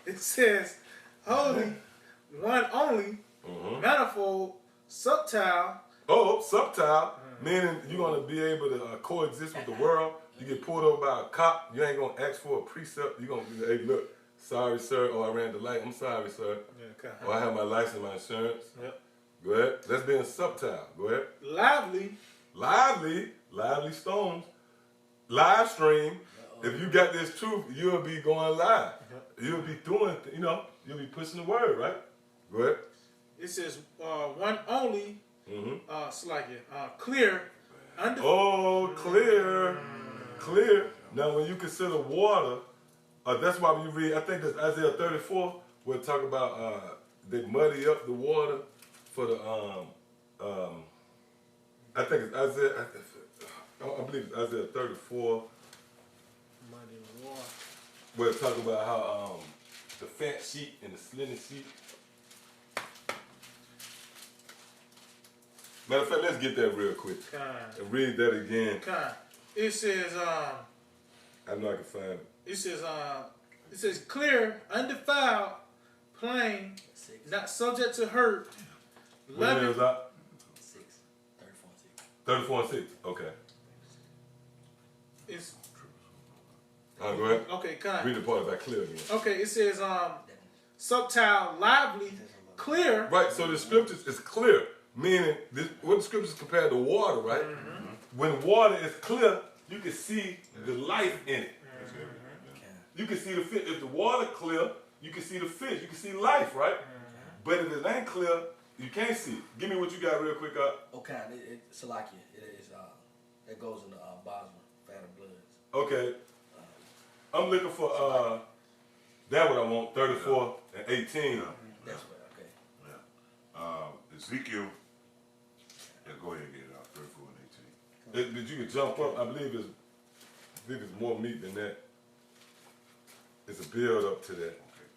It says, holy, one only, manifold, subtile. Oh, subtile, meaning you're going to be able to coexist with the world. You get pulled over by a cop, you ain't going to ask for a precept. You're going to be like, hey, look, sorry, sir. Oh, I ran the light. I'm sorry, sir. Oh, I have my license, my insurance. Yep. Go ahead. That's being subtile. Go ahead. Lively. Lively stones. Live stream. If you got this truth, you'll be going live. You'll be doing, you'll be pushing the word, right? Go ahead. It says, one only, clear. Oh, clear. Clear. Now, when you consider water, that's why when you read, I think that's Isaiah 34, we'll talk about they muddy up the water for the, I think it's Isaiah, I believe it's Isaiah 34. Muddy water. We'll talk about how the fat sheep and the slender sheep. Matter of fact, let's get that real quick. And read that again. It says, I know I can find it. It says clear, undefiled, plain, not subject to hurt. When it was out? 6. 34 and 6. Okay. It's Go ahead. okay, Read the part about clear again. Okay, it says subtile, lively, clear. Right, so the scriptures is clear, meaning what the scriptures compared to water, right? When water is clear, you can see the life in it. You can see the fish. If the water clear, you can see the fish. You can see life, right? But if it ain't clear, you can't see it. Give me what you got real quick up. Okay, it's Salakia. It is that goes in the Basra, fat of bloods. Okay. I'm looking for that what I want, 34 and 18. That's what, okay. Yeah. Ezekiel. Yeah, go ahead and get it out. 34 and 18. Did you can jump up? I believe it's more meat than that. It's a build up to that. Okay,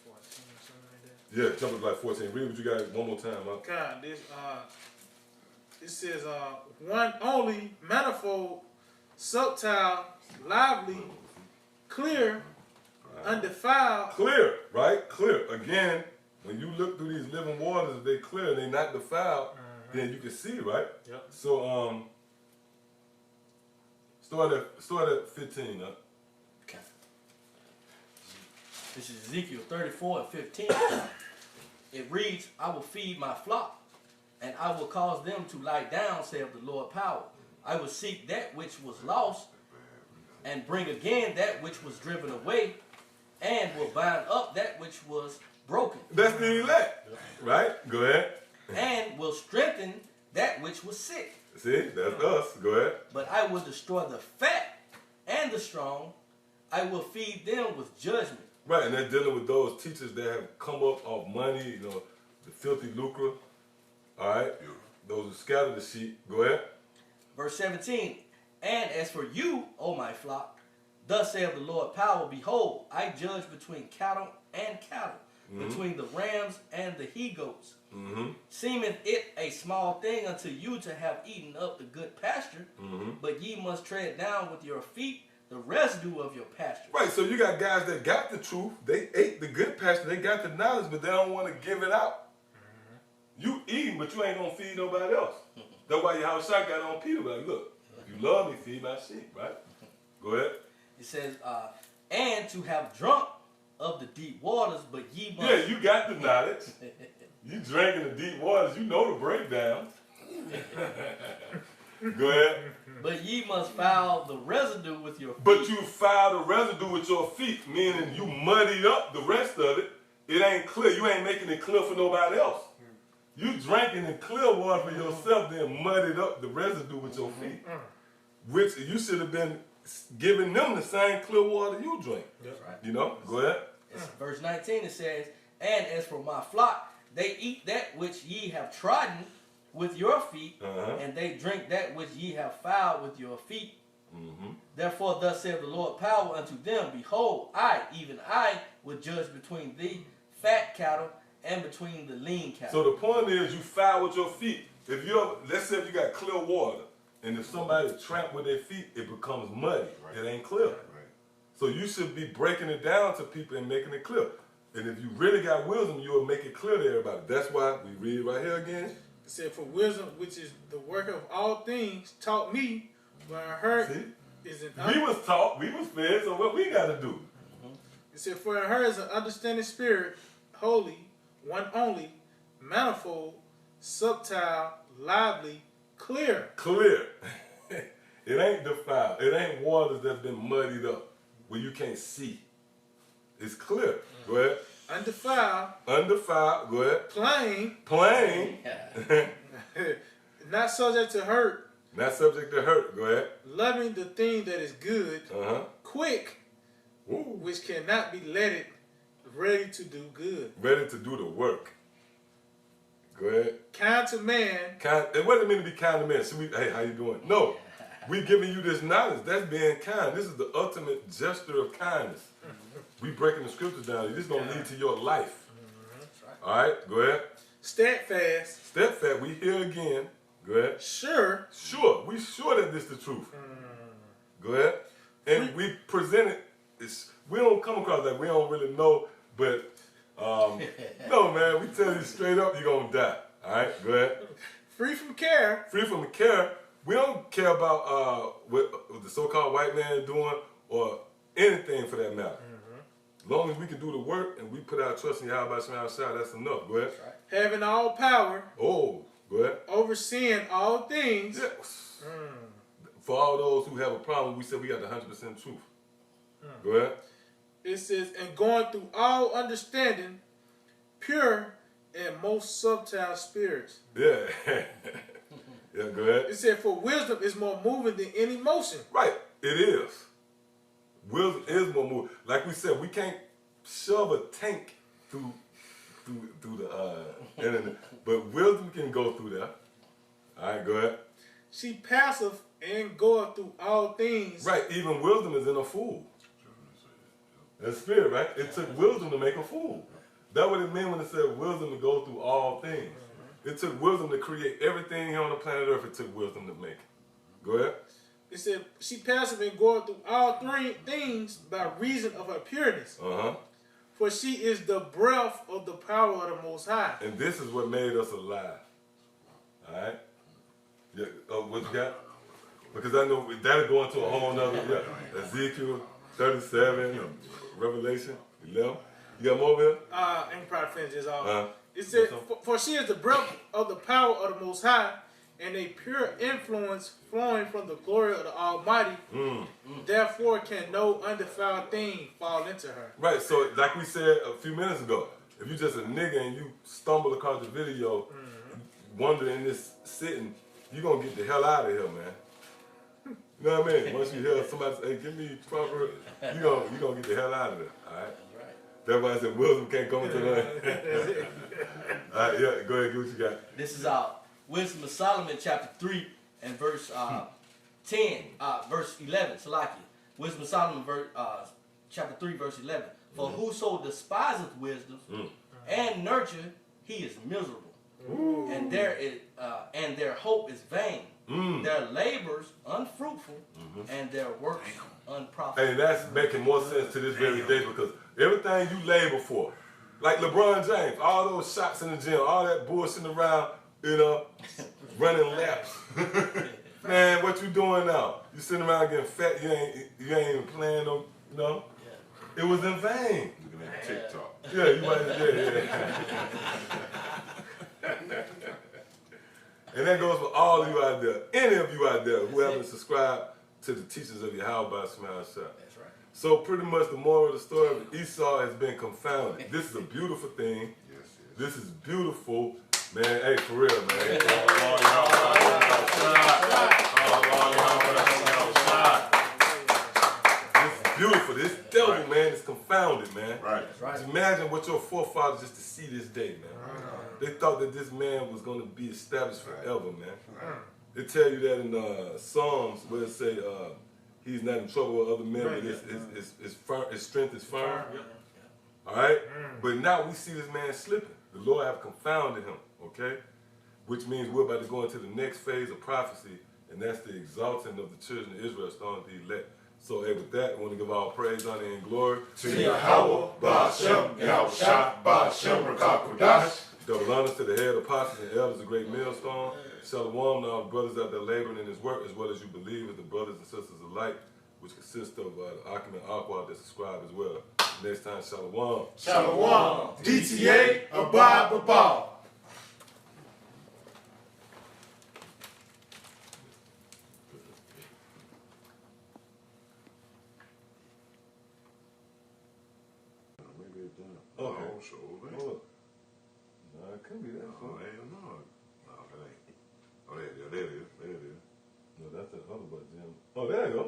14 or something like that. Yeah, jump up like 14. Read what you got one more time, huh? This it says one only, manifold, subtile, lively, clear, undefiled. Clear, right? Clear. Again, when you look through these living waters, if they clear and they not defiled, then you can see, right? Yep. So start at 15, huh? Okay. This is Ezekiel 34 and 15. It reads, I will feed my flock, and I will cause them to lie down, saith the Lord power. I will seek that which was lost, and bring again that which was driven away, and will bind up that which was broken. That's the elect, right? Go ahead. And will strengthen that which was sick. See, that's us. Go ahead. But I will destroy the fat and the strong. I will feed them with judgment. Right, and they're dealing with those teachers that have come up off money, the filthy lucre. All right? Those who scatter the sheep. Go ahead. Verse 17, and as for you, O my flock, thus saith the Lord power, behold, I judge between cattle and cattle, between the rams and the he-goats. Seemeth it a small thing unto you to have eaten up the good pasture, but ye must tread down with your feet the residue of your pasture. Right, so you got guys that got the truth, they ate the good pasture, they got the knowledge, but they don't want to give it out. You eating, but you ain't going to feed nobody else. That's why Yahushua got on Peter, like, look, if you love me, feed my sheep, right? Go ahead. It says, and to have drunk of the deep waters, but ye must. Yeah, you got the knowledge. You drank in the deep waters, you know the breakdown. Go ahead. But ye must foul the residue with your feet. But you foul the residue with your feet, meaning you muddied up the rest of it. It ain't clear. You ain't making it clear for nobody else. You drinking in clear water for yourself, then muddied up the residue with your feet. Which you should have been giving them the same clear water you drink. That's right. You know? Go ahead. It's verse 19 it says, and as for my flock, they eat that which ye have trodden with your feet, and they drink that which ye have fouled with your feet. Therefore thus saith the Lord power unto them, behold, I, even I, will judge between the fat cattle and between the lean cattle. So the point is you foul with your feet. If you're, let's say if you got clear water, and if somebody tramp with their feet, it becomes muddy. Right. It ain't clear. Right. So you should be breaking it down to people and making it clear. And if you really got wisdom, you will make it clear to everybody. That's why we read right here again. It said, for wisdom, which is the work of all things, taught me when I heard is an we was taught, we was fed, so what we got to do? It said, for in her is an understanding spirit, holy, one only, manifold, subtile, lively, clear. Clear. It ain't defiled. It ain't waters that's been muddied up where you can't see. It's clear. Go ahead. Undefiled. Undefiled. Go ahead. Plain. Plain. Not subject to hurt. Not subject to hurt. Go ahead. Loving the thing that is good. Quick. Ooh. Which cannot be letted. Ready to do good. Ready to do the work. Go ahead. Kind to man. Kind. And what does it mean to be kind to man? Should we, hey, how you doing? No. We giving you this knowledge. That's being kind. This is the ultimate gesture of kindness. We breaking the scriptures down. This is going to lead to your life. All right, go ahead. Steadfast. Steadfast. We here again. Go ahead. Sure. Sure. We sure that this is the truth. Go ahead. And we present it. We don't come across that. We don't really know. But, no, man. We tell you straight up, you're going to die. All right, go ahead. Free from care. Free from care. We don't care about what the so-called white man is doing or anything for that matter. As long as we can do the work and we put our trust in Yahweh Shah, that's enough. Go ahead. Having all power. Oh, go ahead. Overseeing all things. Yes. For all those who have a problem, we said we got the 100% truth. Go ahead. It says, and going through all understanding, pure and most subtile spirits. Yeah. Yeah, go ahead. It said, for wisdom is more moving than any motion. Right, it is. Wisdom is more moving. Like we said, we can't shove a tank through the internet, but wisdom can go through there. All right, go ahead. She passive and goeth through all things. Right, even wisdom is in a fool. That's spirit, right? It took wisdom to make a fool. That's what it meant when it said wisdom to go through all things. It took wisdom to create everything here on the planet Earth. It took wisdom to make it. Go ahead. It said, she passive and goeth through all things by reason of her pureness. For she is the breath of the power of the Most High. And this is what made us alive. All right? Yeah. What you got? Because I know that'll go into a whole nother, Ezekiel 37, Revelation 11. You got more of it? I can probably finish this off. It said, for she is the breath of the power of the Most High, and a pure influence flowing from the glory of the Almighty. Therefore can no undefiled thing fall into her. Right, so like we said a few minutes ago, if you just a nigga and you stumble across the video, wondering in this sitting, you're going to get the hell out of here, man. You know what I mean? Once you hear somebody say, hey, give me proper, you're gonna get the hell out of there, all right? That's why I said wisdom can't come into that. All right, yeah, go ahead, get what you got. This is Wisdom of Solomon, chapter 3 and verse 10, verse 11, Salakia. Wisdom of Solomon, chapter 3, verse 11. For whoso despiseth wisdom and nurture, he is miserable. And their hope is vain. Their labors unfruitful, and their works unprofitable. And that's making more sense to this very day because everything you labor for, like LeBron James, all those shots in the gym, all that bullshitting around, you know, running laps. Man, what you doing now? You sitting around getting fat, you ain't even playing no, you know? It was in vain. Looking at TikTok. Yeah, you might, And that goes for all of you out there, any of you out there who haven't subscribed to the teachings of Yahweh by Smile Shop. That's right. So pretty much the moral of the story of Esau has been confounded. This is a beautiful thing. Yes. This is beautiful. Man, hey, for real, man. This is beautiful. This devil, man, is confounded, man. Right. Right. Just imagine what your forefathers just to see this day, man. They thought that this man was going to be established forever, man. They tell you that in Psalms where it say he's not in trouble with other men, but his strength is firm. All right? But now we see this man slipping. The Lord have confounded him, okay? Which means we're about to go into the next phase of prophecy, and that's the exalting of the children of Israel starting to elect. So, hey, with that, I want to give all praise, honor, and glory To Yahweh, Ba'ashem, Yahushua, Ba'ashem, Rakakudash. Double honors to the head apostles and elders of Great Millstone. Shalom to all the brothers out there laboring in his work, as well as you believe as the brothers and sisters alike, which consist of the Akim and Aqua that subscribe as well. Next time, Shalom. Shalom. DTA, Abba, Baba. Maybe it's done. Okay. Oh, sure. Hold up. No, it could be that. Oh, hell no. No, that ain't. Oh, there it is. There it is. No, that's the other butt, Jim. Oh, there you go.